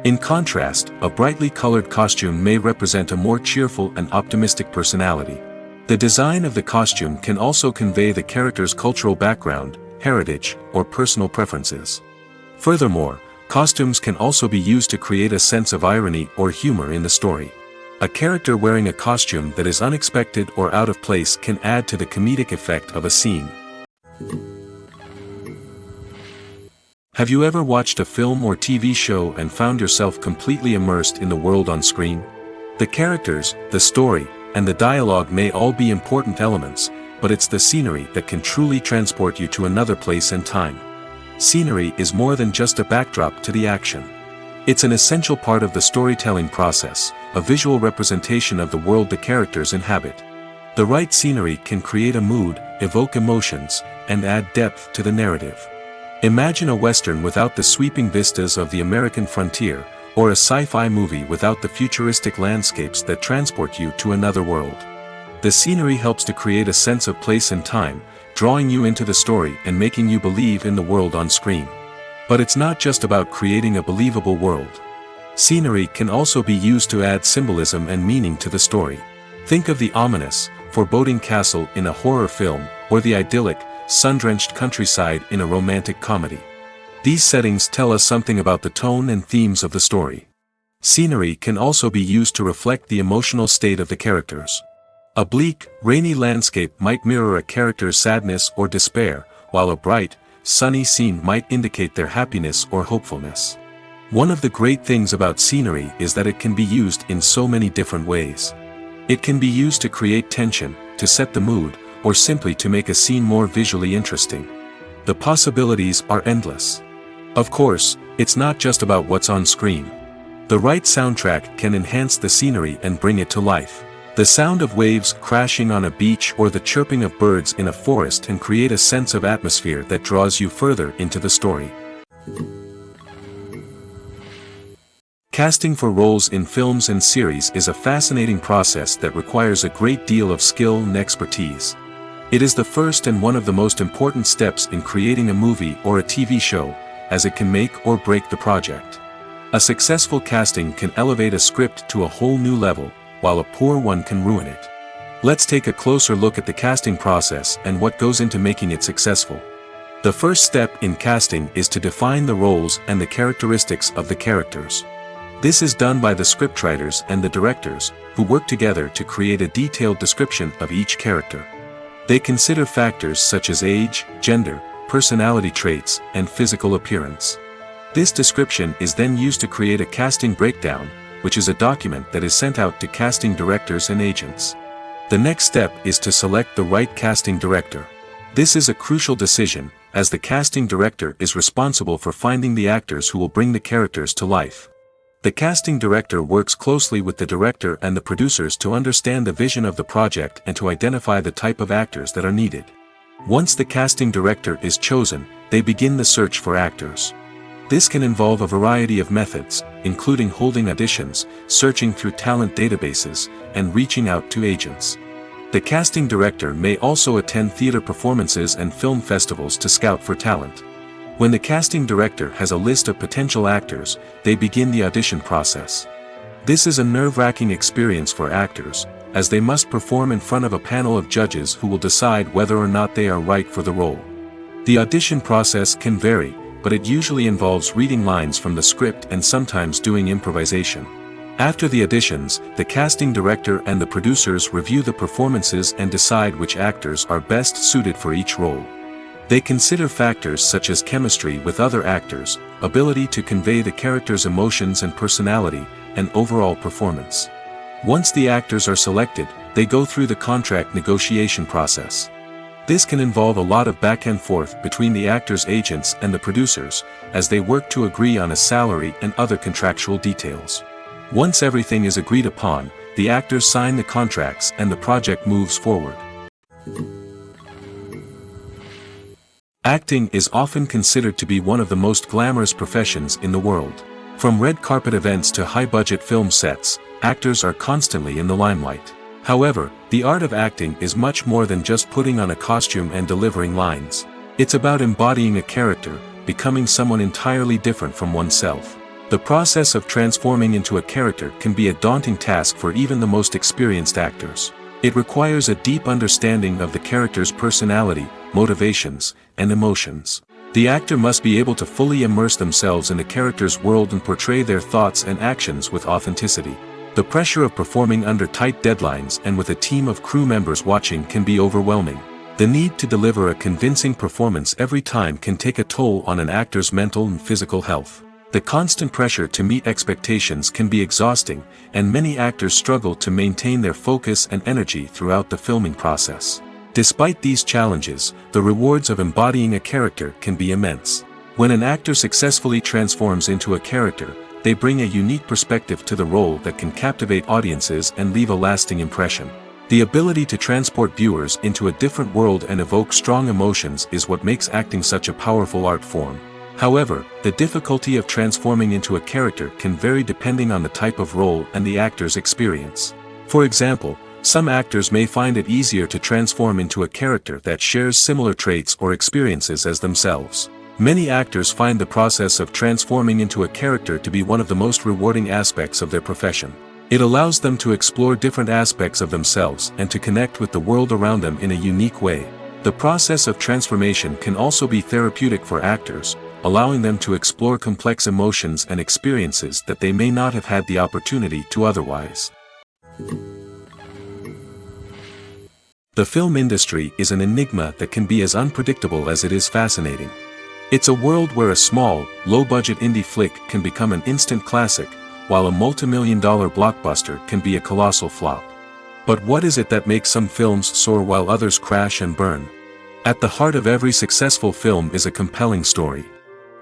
In contrast, a brightly colored costume may represent a more cheerful and optimistic personality. The design of the costume can also convey the character's cultural background, heritage, or personal preferences. Furthermore, costumes can also be used to create a sense of irony or humor in the story. A character wearing a costume that is unexpected or out of place can add to the comedic effect of a scene. Have you ever watched a film or TV show and found yourself completely immersed in the world on screen? The characters, the story, and the dialogue may all be important elements, but it's the scenery that can truly transport you to another place and time. Scenery is more than just a backdrop to the action. It's an essential part of the storytelling process, a visual representation of the world the characters inhabit. The right scenery can create a mood, evoke emotions, and add depth to the narrative. Imagine a Western without the sweeping vistas of the American frontier, or a sci-fi movie without the futuristic landscapes that transport you to another world. The scenery helps to create a sense of place and time, drawing you into the story and making you believe in the world on screen. But it's not just about creating a believable world. Scenery can also be used to add symbolism and meaning to the story. Think of the ominous, foreboding castle in a horror film, or the idyllic, sun-drenched countryside in a romantic comedy. These settings tell us something about the tone and themes of the story. Scenery can also be used to reflect the emotional state of the characters. A bleak, rainy landscape might mirror a character's sadness or despair, while a bright, sunny scene might indicate their happiness or hopefulness. One of the great things about scenery is that it can be used in so many different ways. It can be used to create tension, to set the mood, or simply to make a scene more visually interesting. The possibilities are endless. Of course, it's not just about what's on screen. The right soundtrack can enhance the scenery and bring it to life. The sound of waves crashing on a beach or the chirping of birds in a forest can create a sense of atmosphere that draws you further into the story. Casting for roles in films and series is a fascinating process that requires a great deal of skill and expertise. It is the first and one of the most important steps in creating a movie or a TV show, as it can make or break the project. A successful casting can elevate a script to a whole new level, while a poor one can ruin it. Let's take a closer look at the casting process and what goes into making it successful. The first step in casting is to define the roles and the characteristics of the characters. This is done by the scriptwriters and the directors, who work together to create a detailed description of each character. They consider factors such as age, gender, personality traits, and physical appearance. This description is then used to create a casting breakdown, which is a document that is sent out to casting directors and agents. The next step is to select the right casting director. This is a crucial decision, as the casting director is responsible for finding the actors who will bring the characters to life. The casting director works closely with the director and the producers to understand the vision of the project and to identify the type of actors that are needed. Once the casting director is chosen, they begin the search for actors. This can involve a variety of methods, including holding auditions, searching through talent databases, and reaching out to agents. The casting director may also attend theater performances and film festivals to scout for talent. When the casting director has a list of potential actors, they begin the audition process. This is a nerve-wracking experience for actors, as they must perform in front of a panel of judges who will decide whether or not they are right for the role. The audition process can vary, but it usually involves reading lines from the script and sometimes doing improvisation. After the auditions, the casting director and the producers review the performances and decide which actors are best suited for each role. They consider factors such as chemistry with other actors, ability to convey the character's emotions and personality, and overall performance. Once the actors are selected, they go through the contract negotiation process. This can involve a lot of back and forth between the actors' agents and the producers, as they work to agree on a salary and other contractual details. Once everything is agreed upon, the actors sign the contracts and the project moves forward. Acting is often considered to be one of the most glamorous professions in the world. From red carpet events to high-budget film sets, actors are constantly in the limelight. However, the art of acting is much more than just putting on a costume and delivering lines. It's about embodying a character, becoming someone entirely different from oneself. The process of transforming into a character can be a daunting task for even the most experienced actors. It requires a deep understanding of the character's personality, motivations, and emotions. The actor must be able to fully immerse themselves in the character's world and portray their thoughts and actions with authenticity. The pressure of performing under tight deadlines and with a team of crew members watching can be overwhelming. The need to deliver a convincing performance every time can take a toll on an actor's mental and physical health. The constant pressure to meet expectations can be exhausting, and many actors struggle to maintain their focus and energy throughout the filming process. Despite these challenges, the rewards of embodying a character can be immense. When an actor successfully transforms into a character, they bring a unique perspective to the role that can captivate audiences and leave a lasting impression. The ability to transport viewers into a different world and evoke strong emotions is what makes acting such a powerful art form. However, the difficulty of transforming into a character can vary depending on the type of role and the actor's experience. For example, some actors may find it easier to transform into a character that shares similar traits or experiences as themselves. Many actors find the process of transforming into a character to be one of the most rewarding aspects of their profession. It allows them to explore different aspects of themselves and to connect with the world around them in a unique way. The process of transformation can also be therapeutic for actors, allowing them to explore complex emotions and experiences that they may not have had the opportunity to otherwise. The film industry is an enigma that can be as unpredictable as it is fascinating. It's a world where a small, low-budget indie flick can become an instant classic, while a multi-million-dollar blockbuster can be a colossal flop. But what is it that makes some films soar while others crash and burn? At the heart of every successful film is a compelling story.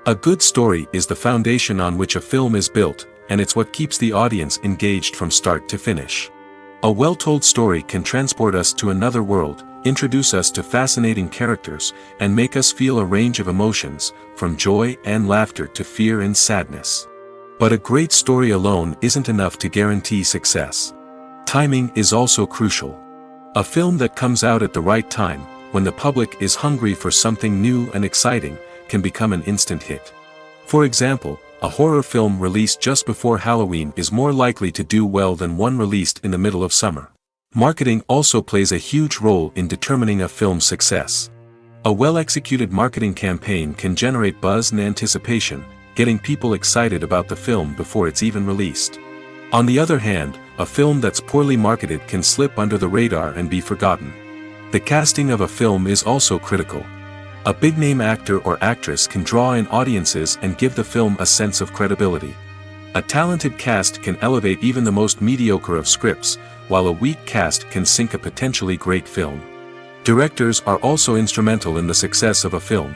A good story is the foundation on which a film is built, and it's what keeps the audience engaged from start to finish. A well-told story can transport us to another world, introduce us to fascinating characters, and make us feel a range of emotions, from joy and laughter to fear and sadness. But a great story alone isn't enough to guarantee success. Timing is also crucial. A film that comes out at the right time, when the public is hungry for something new and exciting, can become an instant hit. For example, a horror film released just before Halloween is more likely to do well than one released in the middle of summer. Marketing also plays a huge role in determining a film's success. A well-executed marketing campaign can generate buzz and anticipation, getting people excited about the film before it's even released. On the other hand, a film that's poorly marketed can slip under the radar and be forgotten. The casting of a film is also critical. A big-name actor or actress can draw in audiences and give the film a sense of credibility. A talented cast can elevate even the most mediocre of scripts, while a weak cast can sink a potentially great film. Directors are also instrumental in the success of a film.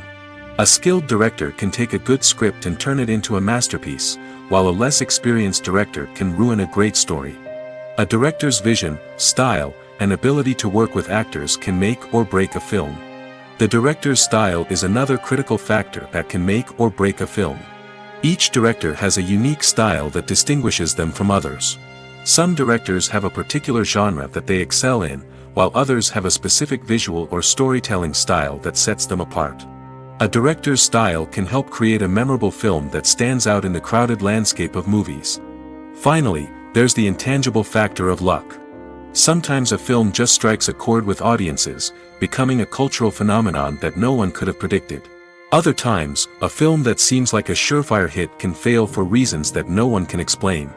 A skilled director can take a good script and turn it into a masterpiece, while a less experienced director can ruin a great story. A director's vision, style, and ability to work with actors can make or break a film. The director's style is another critical factor that can make or break a film. Each director has a unique style that distinguishes them from others. Some directors have a particular genre that they excel in, while others have a specific visual or storytelling style that sets them apart. A director's style can help create a memorable film that stands out in the crowded landscape of movies. Finally, there's the intangible factor of luck. Sometimes a film just strikes a chord with audiences, becoming a cultural phenomenon that no one could have predicted. Other times, a film that seems like a surefire hit can fail for reasons that no one can explain.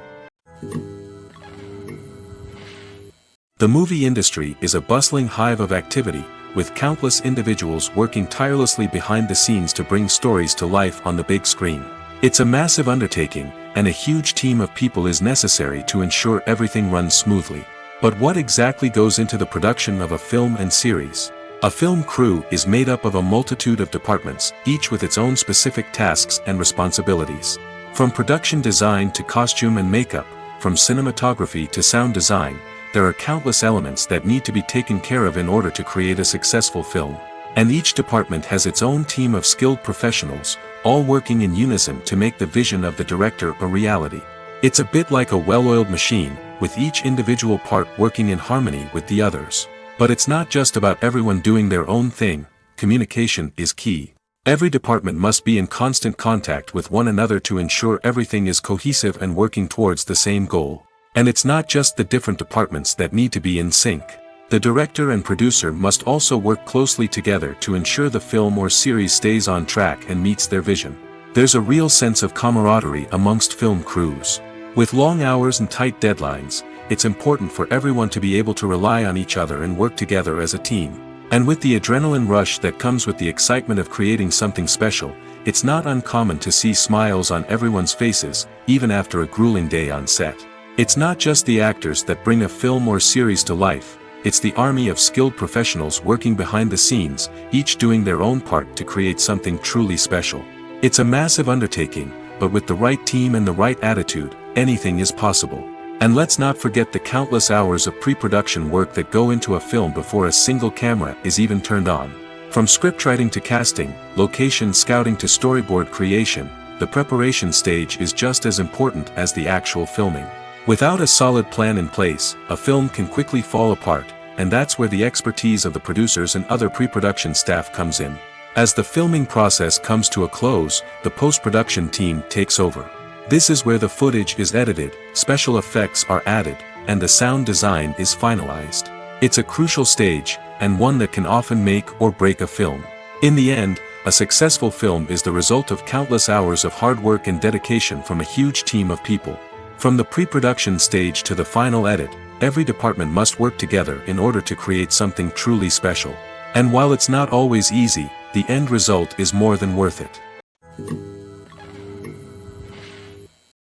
The movie industry is a bustling hive of activity, with countless individuals working tirelessly behind the scenes to bring stories to life on the big screen. It's a massive undertaking, and a huge team of people is necessary to ensure everything runs smoothly. But what exactly goes into the production of a film and series? A film crew is made up of a multitude of departments, each with its own specific tasks and responsibilities. From production design to costume and makeup, from cinematography to sound design, there are countless elements that need to be taken care of in order to create a successful film. And each department has its own team of skilled professionals, all working in unison to make the vision of the director a reality. It's a bit like a well-oiled machine, with each individual part working in harmony with the others. But it's not just about everyone doing their own thing. Communication is key. Every department must be in constant contact with one another to ensure everything is cohesive and working towards the same goal. And it's not just the different departments that need to be in sync. The director and producer must also work closely together to ensure the film or series stays on track and meets their vision. There's a real sense of camaraderie amongst film crews. With long hours and tight deadlines, it's important for everyone to be able to rely on each other and work together as a team. And with the adrenaline rush that comes with the excitement of creating something special, it's not uncommon to see smiles on everyone's faces, even after a grueling day on set. It's not just the actors that bring a film or series to life, it's the army of skilled professionals working behind the scenes, each doing their own part to create something truly special. It's a massive undertaking, but with the right team and the right attitude, anything is possible. And let's not forget the countless hours of pre-production work that go into a film before a single camera is even turned on. From scriptwriting to casting, location scouting to storyboard creation, the preparation stage is just as important as the actual filming. Without a solid plan in place, a film can quickly fall apart, and that's where the expertise of the producers and other pre-production staff comes in. As the filming process comes to a close, the post-production team takes over. This is where the footage is edited, special effects are added, and the sound design is finalized. It's a crucial stage, and one that can often make or break a film. In the end, a successful film is the result of countless hours of hard work and dedication from a huge team of people. From the pre-production stage to the final edit, every department must work together in order to create something truly special. And while it's not always easy, the end result is more than worth it.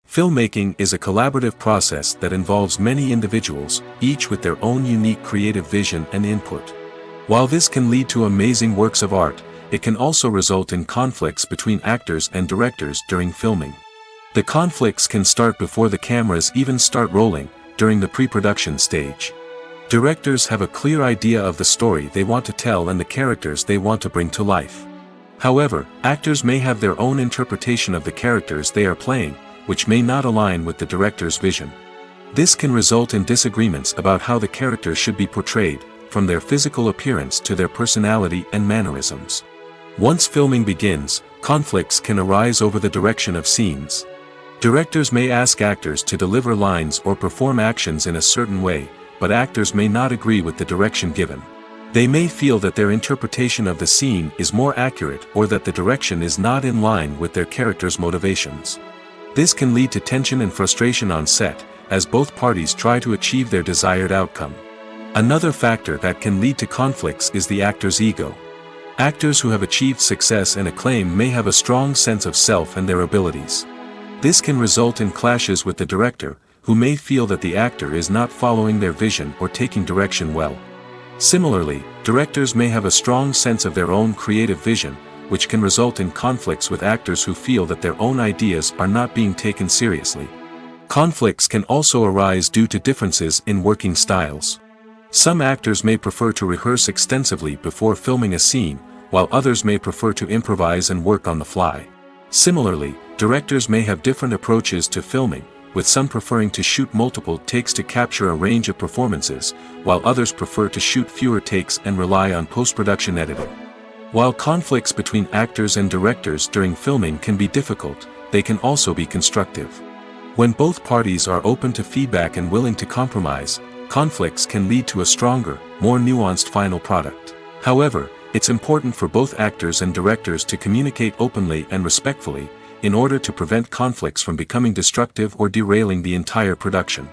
Filmmaking is a collaborative process that involves many individuals, each with their own unique creative vision and input. While this can lead to amazing works of art, it can also result in conflicts between actors and directors during filming. The conflicts can start before the cameras even start rolling, during the pre-production stage. Directors have a clear idea of the story they want to tell and the characters they want to bring to life. However, actors may have their own interpretation of the characters they are playing, which may not align with the director's vision. This can result in disagreements about how the characters should be portrayed, from their physical appearance to their personality and mannerisms. Once filming begins, conflicts can arise over the direction of scenes. Directors may ask actors to deliver lines or perform actions in a certain way, but actors may not agree with the direction given. They may feel that their interpretation of the scene is more accurate or that the direction is not in line with their character's motivations. This can lead to tension and frustration on set, as both parties try to achieve their desired outcome. Another factor that can lead to conflicts is the actor's ego. Actors who have achieved success and acclaim may have a strong sense of self and their abilities. This can result in clashes with the director, who may feel that the actor is not following their vision or taking direction well. Similarly, directors may have a strong sense of their own creative vision, which can result in conflicts with actors who feel that their own ideas are not being taken seriously. Conflicts can also arise due to differences in working styles. Some actors may prefer to rehearse extensively before filming a scene, while others may prefer to improvise and work on the fly. Similarly, directors may have different approaches to filming, with some preferring to shoot multiple takes to capture a range of performances, while others prefer to shoot fewer takes and rely on post-production editing. While conflicts between actors and directors during filming can be difficult, they can also be constructive. When both parties are open to feedback and willing to compromise, conflicts can lead to a stronger, more nuanced final product. However, it's important for both actors and directors to communicate openly and respectfully, in order to prevent conflicts from becoming destructive or derailing the entire production.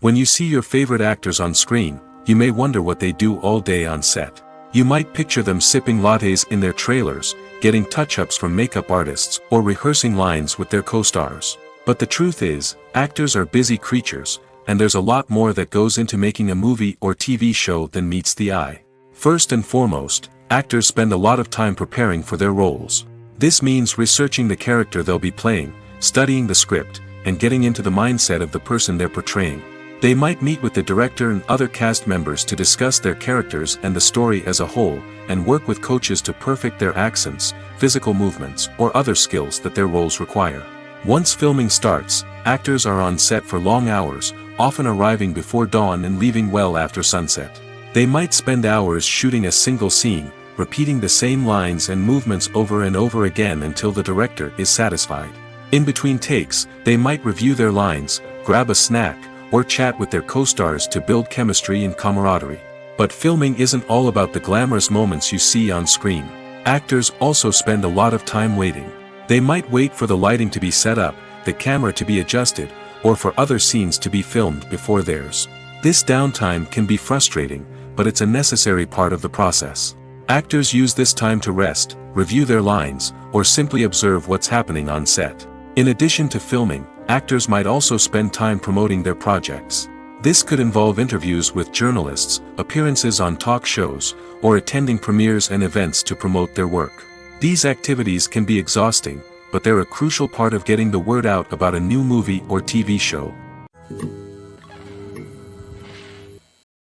When you see your favorite actors on screen, you may wonder what they do all day on set. You might picture them sipping lattes in their trailers, getting touch-ups from makeup artists, or rehearsing lines with their co-stars. But the truth is, actors are busy creatures, and there's a lot more that goes into making a movie or TV show than meets the eye. First and foremost, actors spend a lot of time preparing for their roles. This means researching the character they'll be playing, studying the script, and getting into the mindset of the person they're portraying. They might meet with the director and other cast members to discuss their characters and the story as a whole, and work with coaches to perfect their accents, physical movements, or other skills that their roles require. Once filming starts, actors are on set for long hours, often arriving before dawn and leaving well after sunset. They might spend hours shooting a single scene, repeating the same lines and movements over and over again until the director is satisfied. In between takes, they might review their lines, grab a snack, or chat with their co-stars to build chemistry and camaraderie. But filming isn't all about the glamorous moments you see on screen. Actors also spend a lot of time waiting. They might wait for the lighting to be set up, the camera to be adjusted, or for other scenes to be filmed before theirs. This downtime can be frustrating, but it's a necessary part of the process. Actors use this time to rest, review their lines, or simply observe what's happening on set. In addition to filming, actors might also spend time promoting their projects. This could involve interviews with journalists, appearances on talk shows, or attending premieres and events to promote their work. These activities can be exhausting, but they're a crucial part of getting the word out about a new movie or TV show.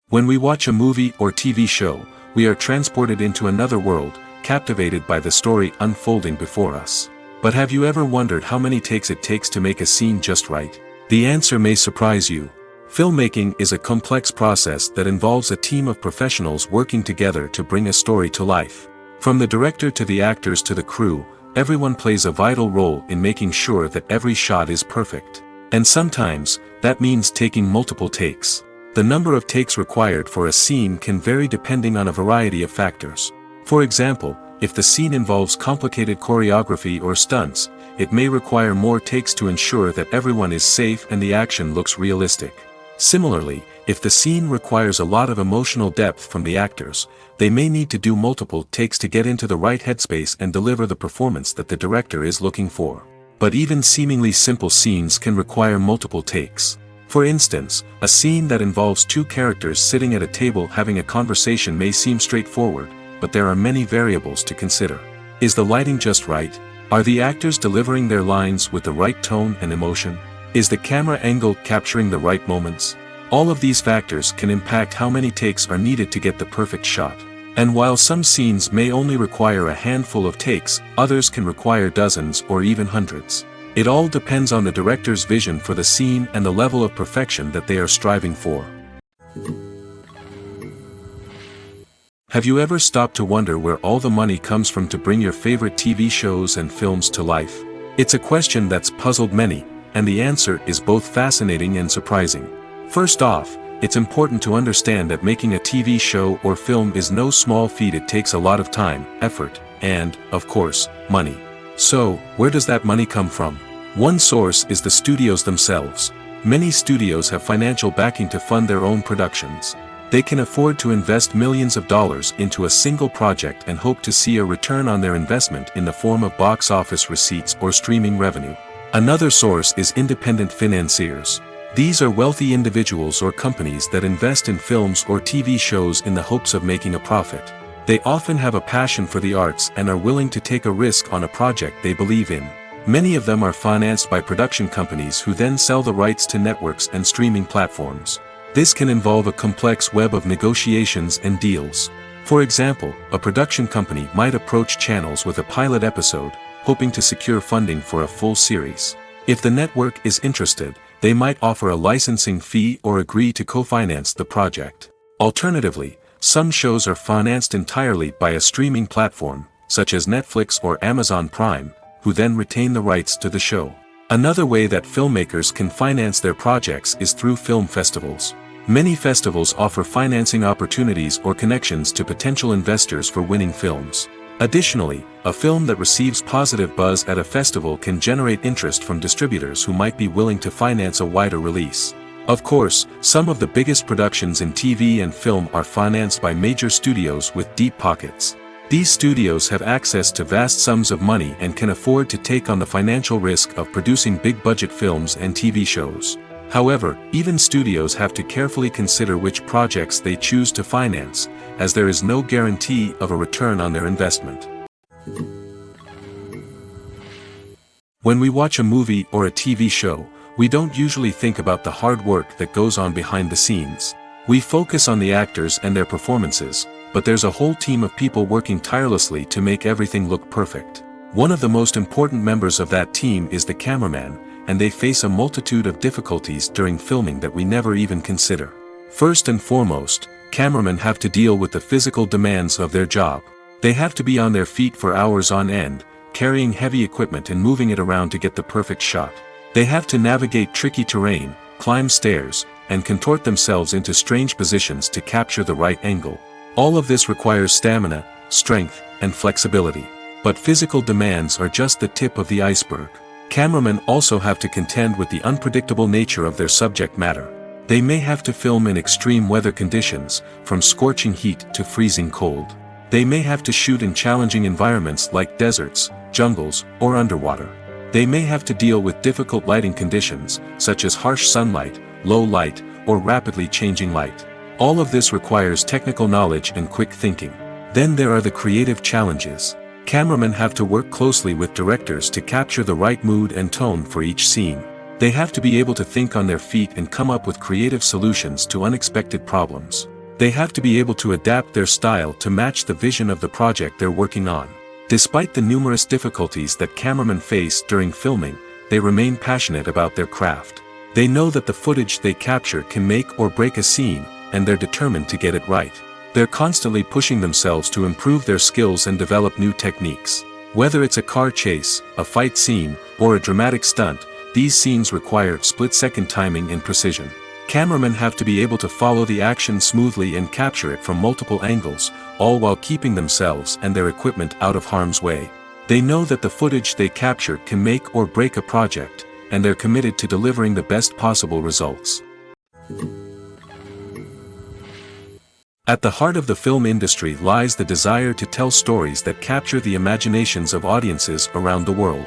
When we watch a movie or TV show, we are transported into another world, captivated by the story unfolding before us. But have you ever wondered how many takes it takes to make a scene just right? The answer may surprise you. Filmmaking is a complex process that involves a team of professionals working together to bring a story to life. From the director to the actors to the crew, everyone plays a vital role in making sure that every shot is perfect. And sometimes, that means taking multiple takes. The number of takes required for a scene can vary depending on a variety of factors. For example, if the scene involves complicated choreography or stunts, it may require more takes to ensure that everyone is safe and the action looks realistic. Similarly, if the scene requires a lot of emotional depth from the actors, they may need to do multiple takes to get into the right headspace and deliver the performance that the director is looking for. But even seemingly simple scenes can require multiple takes. For instance, a scene that involves two characters sitting at a table having a conversation may seem straightforward, but there are many variables to consider. Is the lighting just right? Are the actors delivering their lines with the right tone and emotion? Is the camera angle capturing the right moments? All of these factors can impact how many takes are needed to get the perfect shot. And while some scenes may only require a handful of takes, others can require dozens or even hundreds. It all depends on the director's vision for the scene and the level of perfection that they are striving for. Have you ever stopped to wonder where all the money comes from to bring your favorite TV shows and films to life? It's a question that's puzzled many, and the answer is both fascinating and surprising. First off, it's important to understand that making a TV show or film is no small feat. It takes a lot of time, effort, and, of course, money. So, where does that money come from? One source is the studios themselves. Many studios have financial backing to fund their own productions. They can afford to invest millions of dollars into a single project and hope to see a return on their investment in the form of box office receipts or streaming revenue. Another source is independent financiers. These are wealthy individuals or companies that invest in films or TV shows in the hopes of making a profit. They often have a passion for the arts and are willing to take a risk on a project they believe in. Many of them are financed by production companies who then sell the rights to networks and streaming platforms. This can involve a complex web of negotiations and deals. For example, a production company might approach channels with a pilot episode, hoping to secure funding for a full series. If the network is interested, they might offer a licensing fee or agree to co-finance the project. Alternatively, some shows are financed entirely by a streaming platform, such as Netflix or Amazon Prime, who then retain the rights to the show. Another way that filmmakers can finance their projects is through film festivals. Many festivals offer financing opportunities or connections to potential investors for winning films. Additionally, a film that receives positive buzz at a festival can generate interest from distributors who might be willing to finance a wider release. Of course, some of the biggest productions in TV and film are financed by major studios with deep pockets. These studios have access to vast sums of money and can afford to take on the financial risk of producing big-budget films and TV shows. However, even studios have to carefully consider which projects they choose to finance, as there is no guarantee of a return on their investment. When we watch a movie or a TV show, we don't usually think about the hard work that goes on behind the scenes. We focus on the actors and their performances, but there's a whole team of people working tirelessly to make everything look perfect. One of the most important members of that team is the cameraman, and they face a multitude of difficulties during filming that we never even consider. First and foremost, cameramen have to deal with the physical demands of their job. They have to be on their feet for hours on end, carrying heavy equipment and moving it around to get the perfect shot. They have to navigate tricky terrain, climb stairs, and contort themselves into strange positions to capture the right angle. All of this requires stamina, strength, and flexibility. But physical demands are just the tip of the iceberg. Cameramen also have to contend with the unpredictable nature of their subject matter. They may have to film in extreme weather conditions, from scorching heat to freezing cold. They may have to shoot in challenging environments like deserts, jungles, or underwater. They may have to deal with difficult lighting conditions, such as harsh sunlight, low light, or rapidly changing light. All of this requires technical knowledge and quick thinking. Then there are the creative challenges. Cameramen have to work closely with directors to capture the right mood and tone for each scene. They have to be able to think on their feet and come up with creative solutions to unexpected problems. They have to be able to adapt their style to match the vision of the project they're working on. Despite the numerous difficulties that cameramen face during filming, they remain passionate about their craft. They know that the footage they capture can make or break a scene, and they're determined to get it right. They're constantly pushing themselves to improve their skills and develop new techniques. Whether it's a car chase, a fight scene, or a dramatic stunt, these scenes require split-second timing and precision. Cameramen have to be able to follow the action smoothly and capture it from multiple angles, all while keeping themselves and their equipment out of harm's way. They know that the footage they capture can make or break a project, and they're committed to delivering the best possible results. At the heart of the film industry lies the desire to tell stories that capture the imaginations of audiences around the world.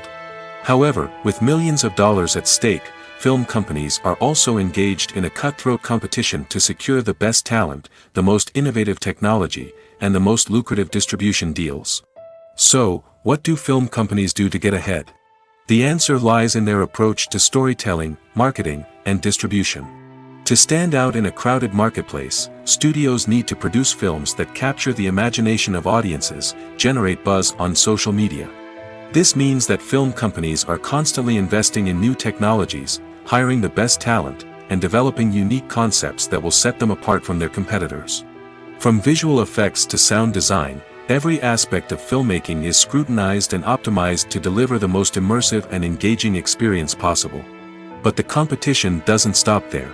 However, with millions of dollars at stake, film companies are also engaged in a cutthroat competition to secure the best talent, the most innovative technology, and the most lucrative distribution deals. So, what do film companies do to get ahead? The answer lies in their approach to storytelling, marketing, and distribution. To stand out in a crowded marketplace, studios need to produce films that capture the imagination of audiences, generate buzz on social media. This means that film companies are constantly investing in new technologies, hiring the best talent, and developing unique concepts that will set them apart from their competitors. From visual effects to sound design, every aspect of filmmaking is scrutinized and optimized to deliver the most immersive and engaging experience possible. But the competition doesn't stop there.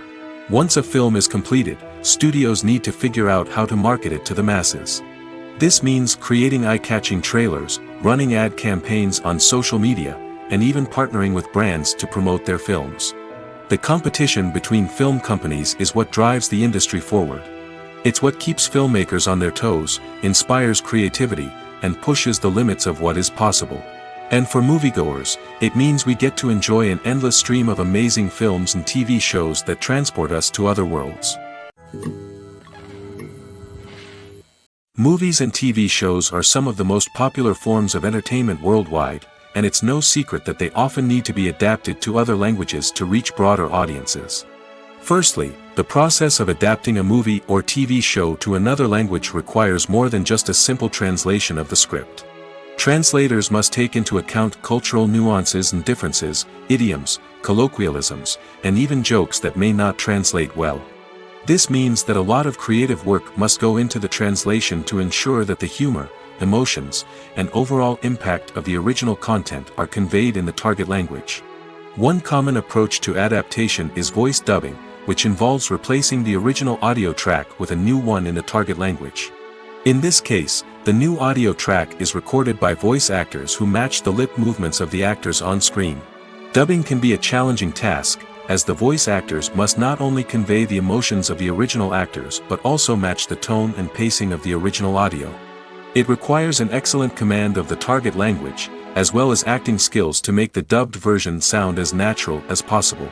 Once a film is completed, studios need to figure out how to market it to the masses. This means creating eye-catching trailers, running ad campaigns on social media, and even partnering with brands to promote their films. The competition between film companies is what drives the industry forward. It's what keeps filmmakers on their toes, inspires creativity, and pushes the limits of what is possible. And for moviegoers, it means we get to enjoy an endless stream of amazing films and TV shows that transport us to other worlds. Movies and TV shows are some of the most popular forms of entertainment worldwide, and it's no secret that they often need to be adapted to other languages to reach broader audiences. Firstly, the process of adapting a movie or TV show to another language requires more than just a simple translation of the script. Translators must take into account cultural nuances and differences, idioms, colloquialisms, and even jokes that may not translate well. This means that a lot of creative work must go into the translation to ensure that the humor, emotions, and overall impact of the original content are conveyed in the target language. One common approach to adaptation is voice dubbing, which involves replacing the original audio track with a new one in the target language. In this case, the new audio track is recorded by voice actors who match the lip movements of the actors on screen. Dubbing can be a challenging task, as the voice actors must not only convey the emotions of the original actors but also match the tone and pacing of the original audio. It requires an excellent command of the target language, as well as acting skills to make the dubbed version sound as natural as possible.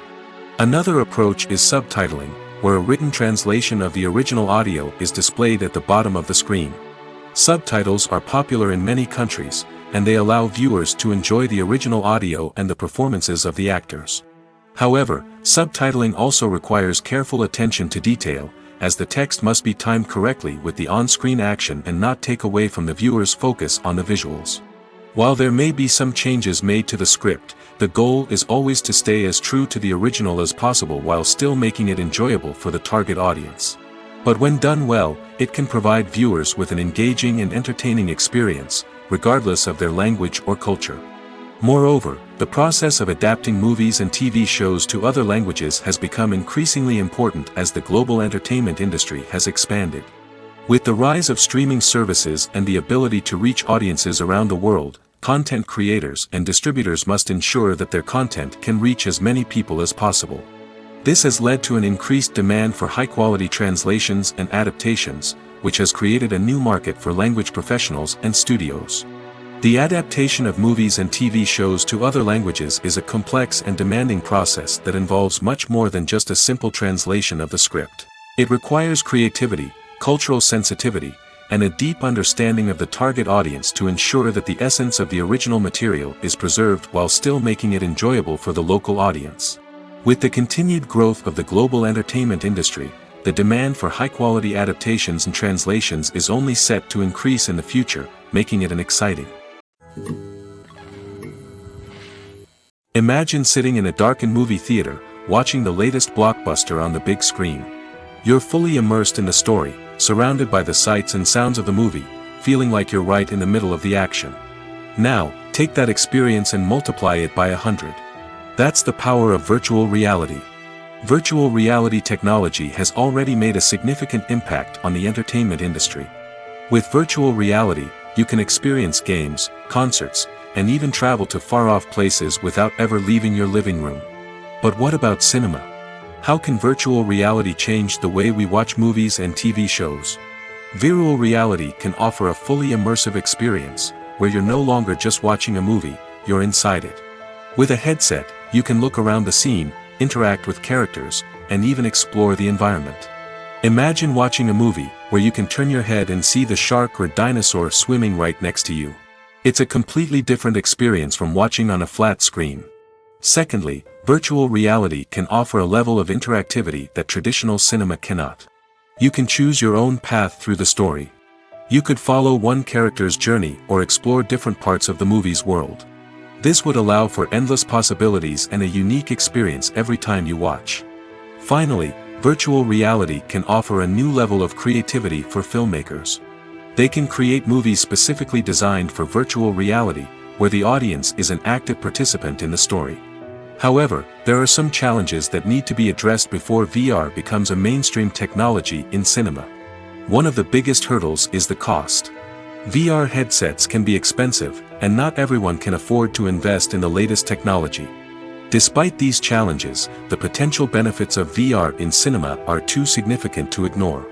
Another approach is subtitling, where a written translation of the original audio is displayed at the bottom of the screen. Subtitles are popular in many countries, and they allow viewers to enjoy the original audio and the performances of the actors. However, subtitling also requires careful attention to detail, as the text must be timed correctly with the on-screen action and not take away from the viewer's focus on the visuals. While there may be some changes made to the script, the goal is always to stay as true to the original as possible while still making it enjoyable for the target audience. But when done well, it can provide viewers with an engaging and entertaining experience, regardless of their language or culture. Moreover, the process of adapting movies and TV shows to other languages has become increasingly important as the global entertainment industry has expanded. With the rise of streaming services and the ability to reach audiences around the world, content creators and distributors must ensure that their content can reach as many people as possible. This has led to an increased demand for high-quality translations and adaptations, which has created a new market for language professionals and studios. The adaptation of movies and TV shows to other languages is a complex and demanding process that involves much more than just a simple translation of the script. It requires creativity, cultural sensitivity, and a deep understanding of the target audience to ensure that the essence of the original material is preserved while still making it enjoyable for the local audience. With the continued growth of the global entertainment industry, the demand for high-quality adaptations and translations is only set to increase in the future, making it an exciting. Imagine sitting in a darkened movie theater, watching the latest blockbuster on the big screen. You're fully immersed in the story, surrounded by the sights and sounds of the movie, feeling like you're right in the middle of the action. Now, take that experience and multiply it by 100. That's the power of virtual reality. Virtual reality technology has already made a significant impact on the entertainment industry. With virtual reality, you can experience games, concerts, and even travel to far-off places without ever leaving your living room. But what about cinema? How can virtual reality change the way we watch movies and TV shows? Virtual reality can offer a fully immersive experience, where you're no longer just watching a movie, you're inside it. With a headset, you can look around the scene, interact with characters, and even explore the environment. Imagine watching a movie where you can turn your head and see the shark or dinosaur swimming right next to you. It's a completely different experience from watching on a flat screen. Secondly, virtual reality can offer a level of interactivity that traditional cinema cannot. You can choose your own path through the story. You could follow one character's journey or explore different parts of the movie's world. This would allow for endless possibilities and a unique experience every time you watch. Finally, virtual reality can offer a new level of creativity for filmmakers. They can create movies specifically designed for virtual reality, where the audience is an active participant in the story. However, there are some challenges that need to be addressed before VR becomes a mainstream technology in cinema. One of the biggest hurdles is the cost. VR headsets can be expensive, and not everyone can afford to invest in the latest technology. Despite these challenges, the potential benefits of VR in cinema are too significant to ignore.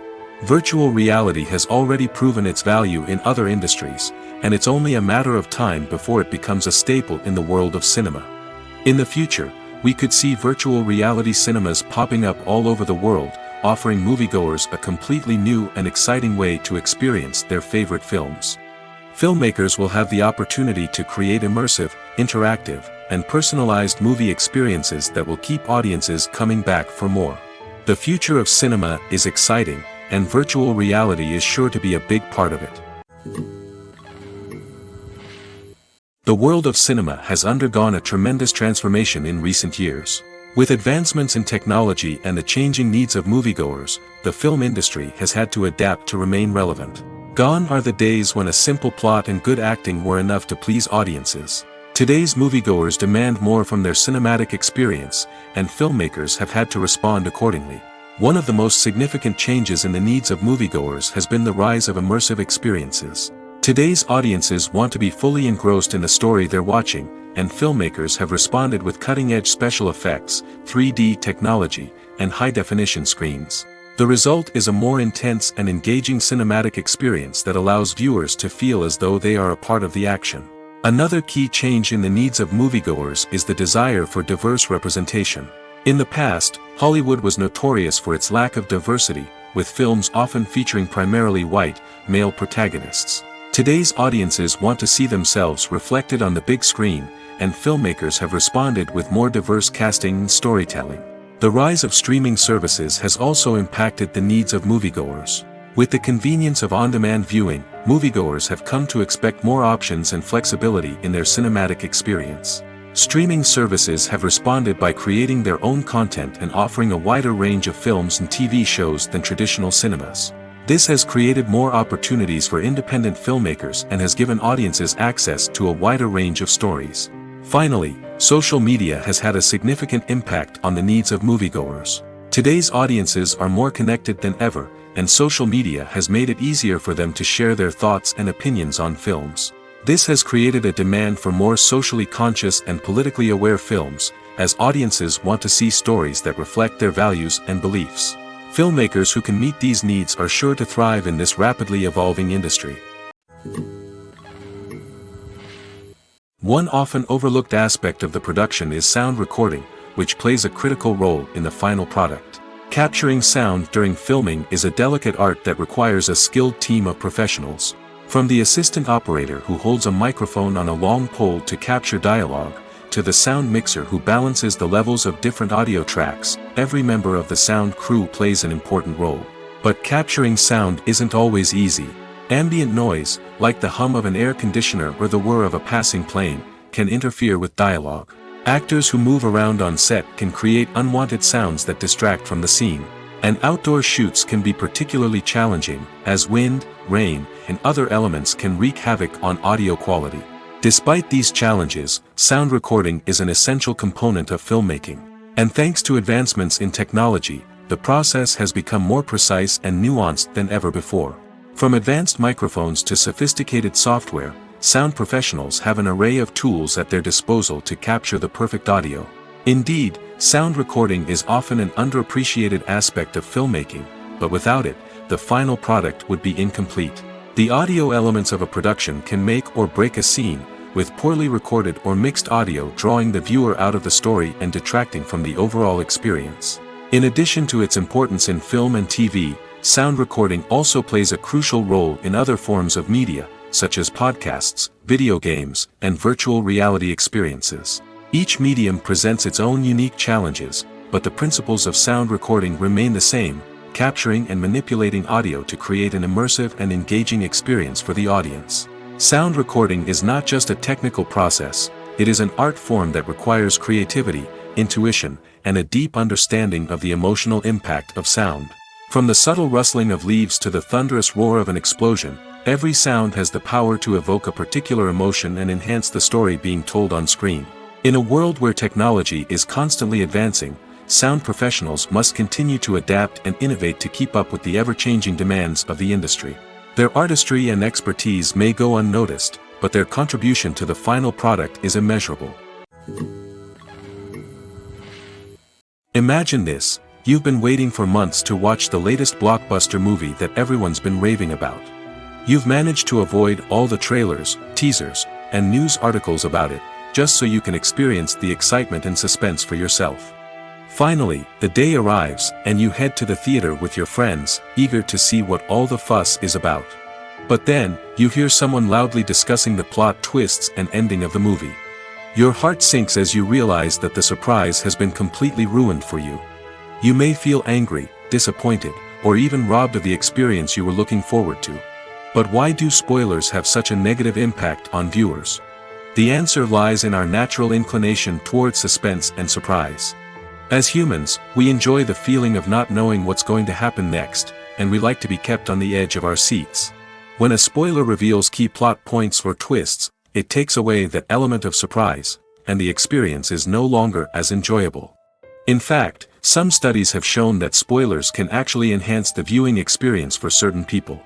Virtual reality has already proven its value in other industries, and it's only a matter of time before it becomes a staple in the world of cinema. In the future, we could see virtual reality cinemas popping up all over the world, offering moviegoers a completely new and exciting way to experience their favorite films. Filmmakers will have the opportunity to create immersive, interactive, and personalized movie experiences that will keep audiences coming back for more. The future of cinema is exciting, and virtual reality is sure to be a big part of it. The world of cinema has undergone a tremendous transformation in recent years. With advancements in technology and the changing needs of moviegoers, the film industry has had to adapt to remain relevant. Gone are the days when a simple plot and good acting were enough to please audiences. Today's moviegoers demand more from their cinematic experience, and filmmakers have had to respond accordingly. One of the most significant changes in the needs of moviegoers has been the rise of immersive experiences. Today's audiences want to be fully engrossed in the story they're watching, and filmmakers have responded with cutting-edge special effects, 3D technology, and high-definition screens. The result is a more intense and engaging cinematic experience that allows viewers to feel as though they are a part of the action. Another key change in the needs of moviegoers is the desire for diverse representation. In the past, Hollywood was notorious for its lack of diversity, with films often featuring primarily white, male protagonists. Today's audiences want to see themselves reflected on the big screen, and filmmakers have responded with more diverse casting and storytelling. The rise of streaming services has also impacted the needs of moviegoers. With the convenience of on-demand viewing, moviegoers have come to expect more options and flexibility in their cinematic experience. Streaming services have responded by creating their own content and offering a wider range of films and TV shows than traditional cinemas. This has created more opportunities for independent filmmakers and has given audiences access to a wider range of stories. Finally, social media has had a significant impact on the needs of moviegoers. Today's audiences are more connected than ever, and social media has made it easier for them to share their thoughts and opinions on films. This has created a demand for more socially conscious and politically aware films, as audiences want to see stories that reflect their values and beliefs. Filmmakers who can meet these needs are sure to thrive in this rapidly evolving industry. One often overlooked aspect of the production is sound recording, which plays a critical role in the final product. Capturing sound during filming is a delicate art that requires a skilled team of professionals. From the assistant operator who holds a microphone on a long pole to capture dialogue, to the sound mixer who balances the levels of different audio tracks, every member of the sound crew plays an important role. But capturing sound isn't always easy. Ambient noise, like the hum of an air conditioner or the whir of a passing plane, can interfere with dialogue. Actors who move around on set can create unwanted sounds that distract from the scene. And outdoor shoots can be particularly challenging, as wind, rain, and other elements can wreak havoc on audio quality. Despite these challenges, sound recording is an essential component of filmmaking. And thanks to advancements in technology, the process has become more precise and nuanced than ever before. From advanced microphones to sophisticated software, sound professionals have an array of tools at their disposal to capture the perfect audio. Indeed, sound recording is often an underappreciated aspect of filmmaking, but without it, the final product would be incomplete. The audio elements of a production can make or break a scene, with poorly recorded or mixed audio drawing the viewer out of the story and detracting from the overall experience. In addition to its importance in film and TV, sound recording also plays a crucial role in other forms of media, such as podcasts, video games, and virtual reality experiences. Each medium presents its own unique challenges, but the principles of sound recording remain the same, capturing and manipulating audio to create an immersive and engaging experience for the audience. Sound recording is not just a technical process, it is an art form that requires creativity, intuition, and a deep understanding of the emotional impact of sound. From the subtle rustling of leaves to the thunderous roar of an explosion, every sound has the power to evoke a particular emotion and enhance the story being told on screen. In a world where technology is constantly advancing, sound professionals must continue to adapt and innovate to keep up with the ever-changing demands of the industry. Their artistry and expertise may go unnoticed, but their contribution to the final product is immeasurable. Imagine this: you've been waiting for months to watch the latest blockbuster movie that everyone's been raving about. You've managed to avoid all the trailers, teasers, and news articles about it, just so you can experience the excitement and suspense for yourself. Finally, the day arrives, and you head to the theater with your friends, eager to see what all the fuss is about. But then, you hear someone loudly discussing the plot twists and ending of the movie. Your heart sinks as you realize that the surprise has been completely ruined for you. You may feel angry, disappointed, or even robbed of the experience you were looking forward to. But why do spoilers have such a negative impact on viewers? The answer lies in our natural inclination towards suspense and surprise. As humans, we enjoy the feeling of not knowing what's going to happen next, and we like to be kept on the edge of our seats. When a spoiler reveals key plot points or twists, it takes away that element of surprise, and the experience is no longer as enjoyable. In fact, some studies have shown that spoilers can actually enhance the viewing experience for certain people.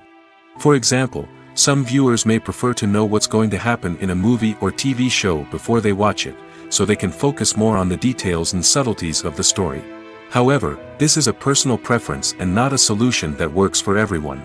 For example, Some viewers may prefer to know what's going to happen in a movie or TV show before they watch it, so they can focus more on the details and subtleties of the story. However, this is a personal preference and not a solution that works for everyone.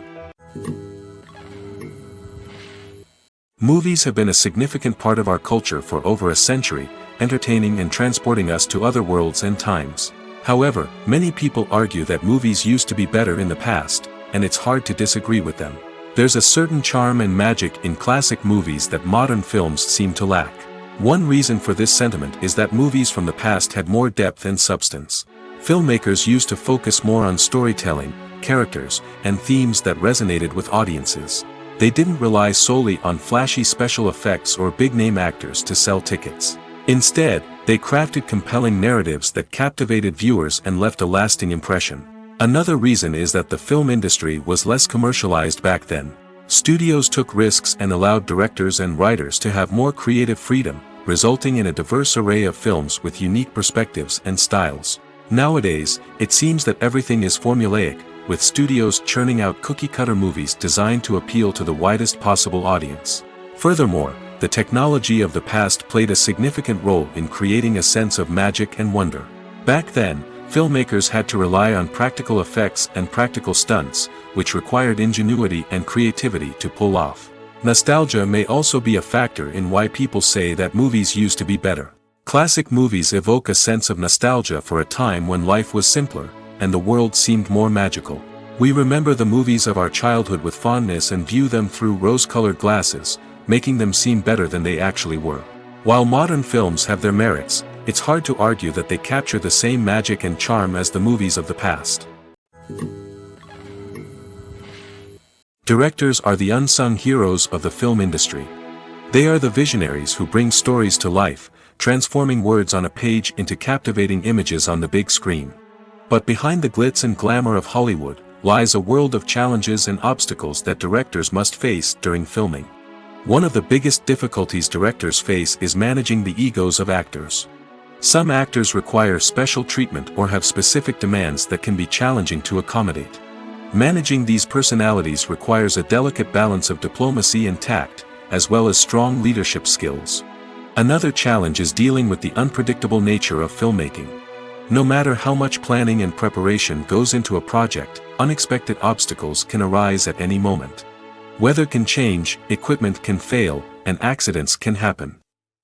Movies have been a significant part of our culture for over a century, entertaining and transporting us to other worlds and times. However, many people argue that movies used to be better in the past, and it's hard to disagree with them. There's a certain charm and magic in classic movies that modern films seem to lack. One reason for this sentiment is that movies from the past had more depth and substance. Filmmakers used to focus more on storytelling, characters, and themes that resonated with audiences. They didn't rely solely on flashy special effects or big-name actors to sell tickets. Instead, they crafted compelling narratives that captivated viewers and left a lasting impression. Another reason is that the film industry was less commercialized back then. Studios took risks and allowed directors and writers to have more creative freedom, resulting in a diverse array of films with unique perspectives and styles. Nowadays, it seems that everything is formulaic, with studios churning out cookie-cutter movies designed to appeal to the widest possible audience. Furthermore, the technology of the past played a significant role in creating a sense of magic and wonder. Back then, filmmakers had to rely on practical effects and practical stunts, which required ingenuity and creativity to pull off. Nostalgia may also be a factor in why people say that movies used to be better. Classic movies evoke a sense of nostalgia for a time when life was simpler, and the world seemed more magical. We remember the movies of our childhood with fondness and view them through rose-colored glasses, making them seem better than they actually were. While modern films have their merits, it's hard to argue that they capture the same magic and charm as the movies of the past. Directors are the unsung heroes of the film industry. They are the visionaries who bring stories to life, transforming words on a page into captivating images on the big screen. But behind the glitz and glamour of Hollywood, lies a world of challenges and obstacles that directors must face during filming. One of the biggest difficulties directors face is managing the egos of actors. Some actors require special treatment or have specific demands that can be challenging to accommodate. Managing these personalities requires a delicate balance of diplomacy and tact, as well as strong leadership skills. Another challenge is dealing with the unpredictable nature of filmmaking. No matter how much planning and preparation goes into a project, unexpected obstacles can arise at any moment. Weather can change, equipment can fail, and accidents can happen.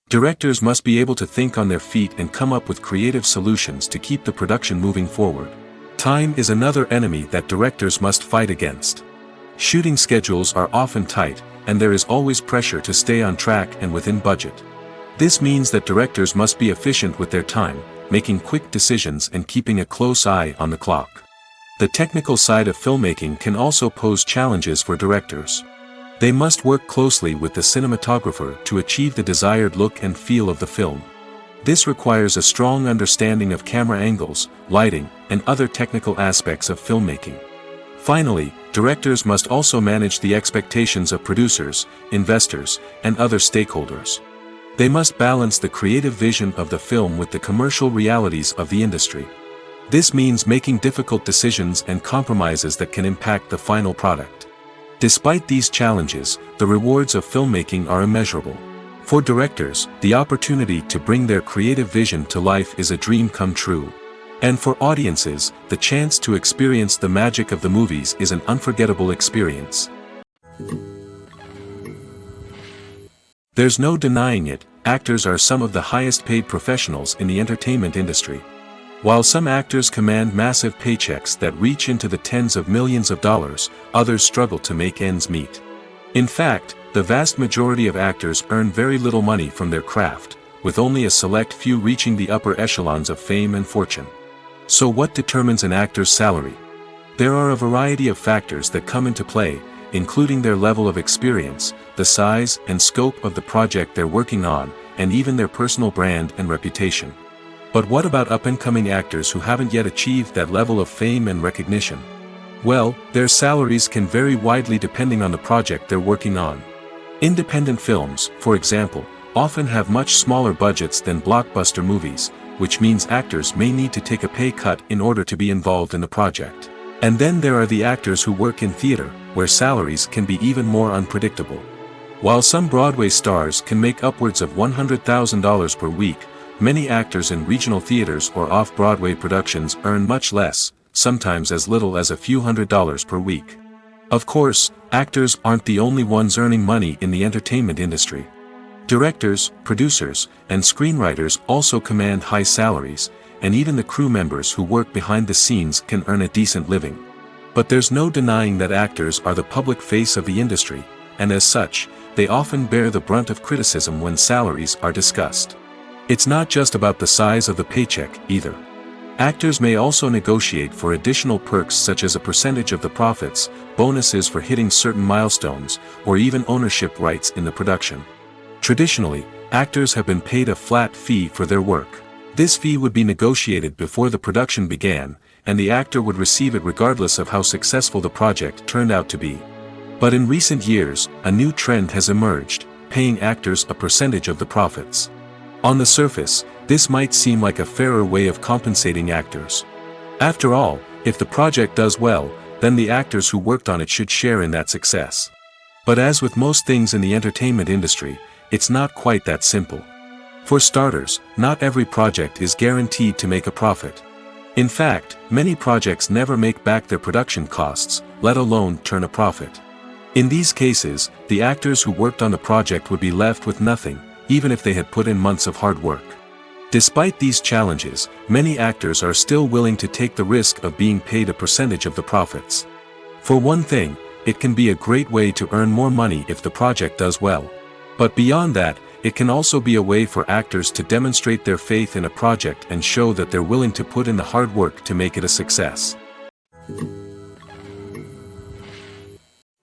Directors must be able to think on their feet and come up with creative solutions to keep the production moving forward. Time is another enemy that directors must fight against. Shooting schedules are often tight, and there is always pressure to stay on track and within budget. This means that directors must be efficient with their time, making quick decisions and keeping a close eye on the clock. The technical side of filmmaking can also pose challenges for directors. They must work closely with the cinematographer to achieve the desired look and feel of the film. This requires a strong understanding of camera angles, lighting, and other technical aspects of filmmaking. Finally, directors must also manage the expectations of producers, investors, and other stakeholders. They must balance the creative vision of the film with the commercial realities of the industry. This means making difficult decisions and compromises that can impact the final product. Despite these challenges, the rewards of filmmaking are immeasurable. For directors, the opportunity to bring their creative vision to life is a dream come true. And for audiences, the chance to experience the magic of the movies is an unforgettable experience. There's no denying it, actors are some of the highest paid professionals in the entertainment industry. While some actors command massive paychecks that reach into the tens of millions of dollars, others struggle to make ends meet. In fact, the vast majority of actors earn very little money from their craft, with only a select few reaching the upper echelons of fame and fortune. So what determines an actor's salary? There are a variety of factors that come into play, including their level of experience, the size and scope of the project they're working on, and even their personal brand and reputation. But what about up-and-coming actors who haven't yet achieved that level of fame and recognition? Well, their salaries can vary widely depending on the project they're working on. Independent films, for example, often have much smaller budgets than blockbuster movies, which means actors may need to take a pay cut in order to be involved in the project. And then there are the actors who work in theater, where salaries can be even more unpredictable. While some Broadway stars can make upwards of $100,000 per week, many actors in regional theaters or off-Broadway productions earn much less, sometimes as little as a few $100s per week. Of course, actors aren't the only ones earning money in the entertainment industry. Directors, producers, and screenwriters also command high salaries, and even the crew members who work behind the scenes can earn a decent living. But there's no denying that actors are the public face of the industry, and as such, they often bear the brunt of criticism when salaries are discussed. It's not just about the size of the paycheck, either. Actors may also negotiate for additional perks such as a percentage of the profits, bonuses for hitting certain milestones, or even ownership rights in the production. Traditionally, actors have been paid a flat fee for their work. This fee would be negotiated before the production began, and the actor would receive it regardless of how successful the project turned out to be. But in recent years, a new trend has emerged, paying actors a percentage of the profits. On the surface, this might seem like a fairer way of compensating actors. After all, if the project does well, then the actors who worked on it should share in that success. But as with most things in the entertainment industry, it's not quite that simple. For starters, not every project is guaranteed to make a profit. In fact, many projects never make back their production costs, let alone turn a profit. In these cases, the actors who worked on the project would be left with nothing, even if they had put in months of hard work. Despite these challenges, many actors are still willing to take the risk of being paid a percentage of the profits. For one thing, it can be a great way to earn more money if the project does well. But beyond that, it can also be a way for actors to demonstrate their faith in a project and show that they're willing to put in the hard work to make it a success.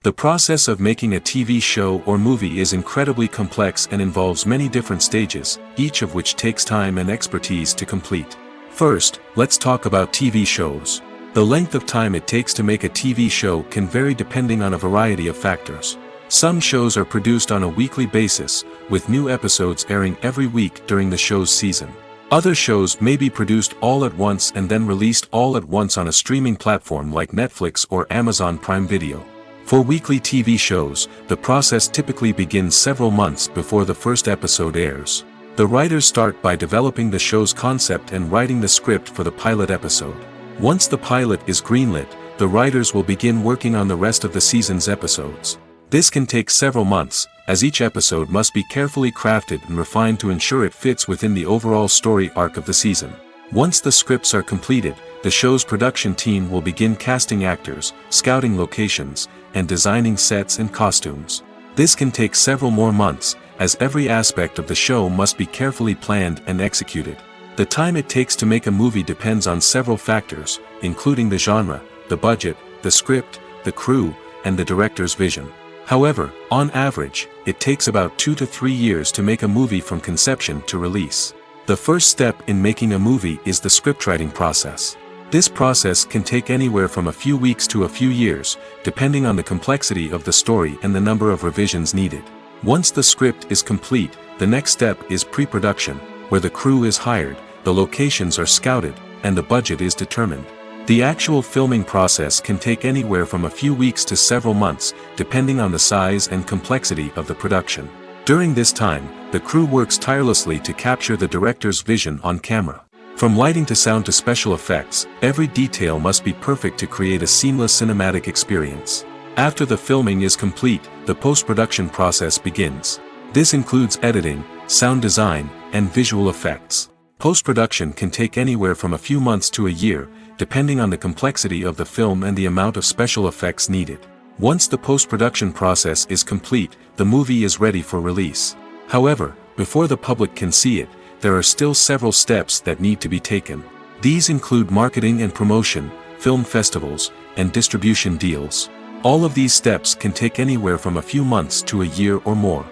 The process of making a TV show or movie is incredibly complex and involves many different stages, each of which takes time and expertise to complete. First, let's talk about TV shows. The length of time it takes to make a TV show can vary depending on a variety of factors. Some shows are produced on a weekly basis, with new episodes airing every week during the show's season. Other shows may be produced all at once and then released all at once on a streaming platform like Netflix or Amazon Prime Video. For weekly TV shows, the process typically begins several months before the first episode airs. The writers start by developing the show's concept and writing the script for the pilot episode. Once the pilot is greenlit, the writers will begin working on the rest of the season's episodes. This can take several months, as each episode must be carefully crafted and refined to ensure it fits within the overall story arc of the season. Once the scripts are completed, the show's production team will begin casting actors, scouting locations, and designing sets and costumes. This can take several more months, as every aspect of the show must be carefully planned and executed. The time it takes to make a movie depends on several factors, including the genre, the budget, the script, the crew, and the director's vision. However, on average, it takes about 2 to 3 years to make a movie from conception to release. The first step in making a movie is the scriptwriting process. This process can take anywhere from a few weeks to a few years, depending on the complexity of the story and the number of revisions needed. Once the script is complete, the next step is pre-production, where the crew is hired, the locations are scouted, and the budget is determined. The actual filming process can take anywhere from a few weeks to several months, depending on the size and complexity of the production. During this time, the crew works tirelessly to capture the director's vision on camera. From lighting to sound to special effects, every detail must be perfect to create a seamless cinematic experience. After the filming is complete, the post-production process begins. This includes editing, sound design, and visual effects. Post-production can take anywhere from a few months to a year, depending on the complexity of the film and the amount of special effects needed. Once the post-production process is complete, the movie is ready for release. However, before the public can see it, there are still several steps that need to be taken. These include marketing and promotion, film festivals, and distribution deals. All of these steps can take anywhere from a few months to a year or more.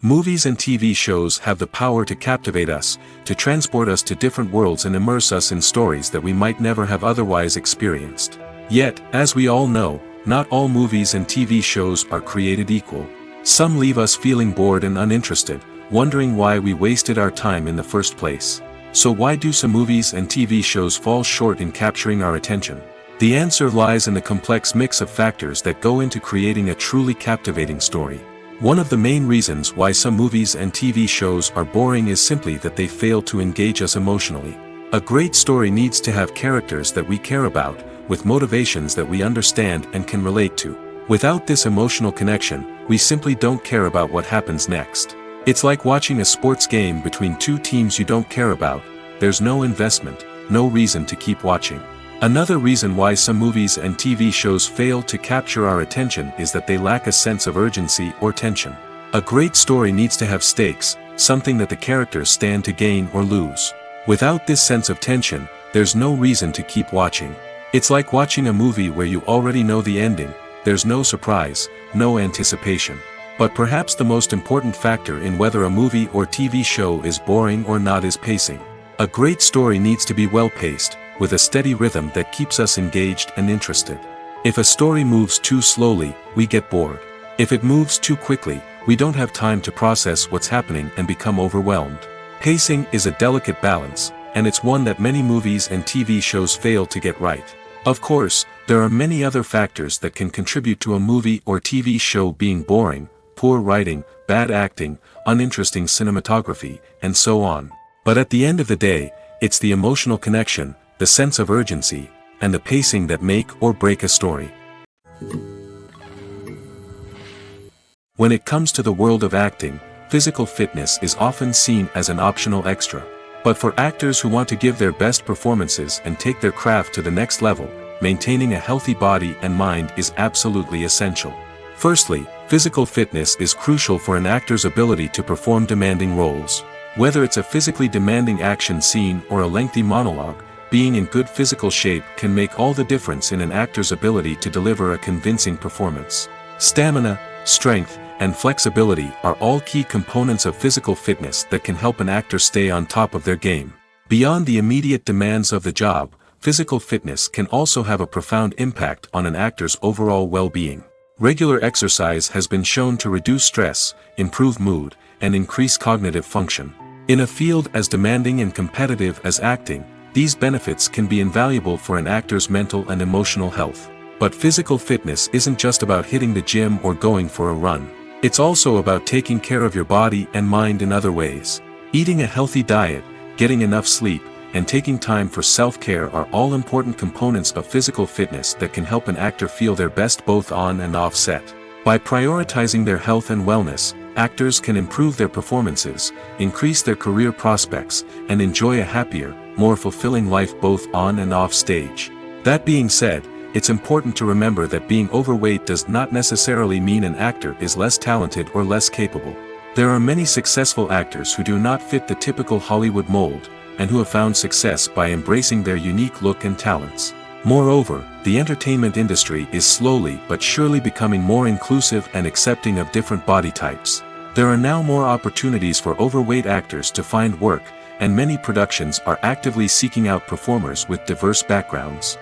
Movies and TV shows have the power to captivate us, to transport us to different worlds and immerse us in stories that we might never have otherwise experienced. Yet, as we all know, not all movies and TV shows are created equal. Some leave us feeling bored and uninterested, wondering why we wasted our time in the first place. So why do some movies and TV shows fall short in capturing our attention? The answer lies in the complex mix of factors that go into creating a truly captivating story. One of the main reasons why some movies and TV shows are boring is simply that they fail to engage us emotionally. A great story needs to have characters that we care about, with motivations that we understand and can relate to. Without this emotional connection, we simply don't care about what happens next. It's like watching a sports game between two teams you don't care about. There's no investment, no reason to keep watching. Another reason why some movies and TV shows fail to capture our attention is that they lack a sense of urgency or tension. A great story needs to have stakes, something that the characters stand to gain or lose. Without this sense of tension, there's no reason to keep watching. It's like watching a movie where you already know the ending. There's no surprise, no anticipation. But perhaps the most important factor in whether a movie or TV show is boring or not is pacing. A great story needs to be well-paced, with a steady rhythm that keeps us engaged and interested. If a story moves too slowly, we get bored. If it moves too quickly, we don't have time to process what's happening and become overwhelmed. Pacing is a delicate balance, and it's one that many movies and TV shows fail to get right. Of course, there are many other factors that can contribute to a movie or TV show being boring: poor writing, bad acting, uninteresting cinematography, and so on. But at the end of the day, it's the emotional connection, the sense of urgency, and the pacing that make or break a story. When it comes to the world of acting, physical fitness is often seen as an optional extra. But for actors who want to give their best performances and take their craft to the next level, maintaining a healthy body and mind is absolutely essential. Firstly, physical fitness is crucial for an actor's ability to perform demanding roles. Whether it's a physically demanding action scene or a lengthy monologue, being in good physical shape can make all the difference in an actor's ability to deliver a convincing performance. Stamina, strength, and flexibility are all key components of physical fitness that can help an actor stay on top of their game. Beyond the immediate demands of the job, physical fitness can also have a profound impact on an actor's overall well-being. Regular exercise has been shown to reduce stress, improve mood, and increase cognitive function. In a field as demanding and competitive as acting, these benefits can be invaluable for an actor's mental and emotional health. But physical fitness isn't just about hitting the gym or going for a run. It's also about taking care of your body and mind in other ways. Eating a healthy diet, getting enough sleep, and taking time for self-care are all important components of physical fitness that can help an actor feel their best both on and off set. By prioritizing their health and wellness, actors can improve their performances, increase their career prospects, and enjoy a happier, more fulfilling life both on and off stage. That being said, it's important to remember that being overweight does not necessarily mean an actor is less talented or less capable. There are many successful actors who do not fit the typical Hollywood mold, and who have found success by embracing their unique look and talents. Moreover, the entertainment industry is slowly but surely becoming more inclusive and accepting of different body types. There are now more opportunities for overweight actors to find work, and many productions are actively seeking out performers with diverse backgrounds.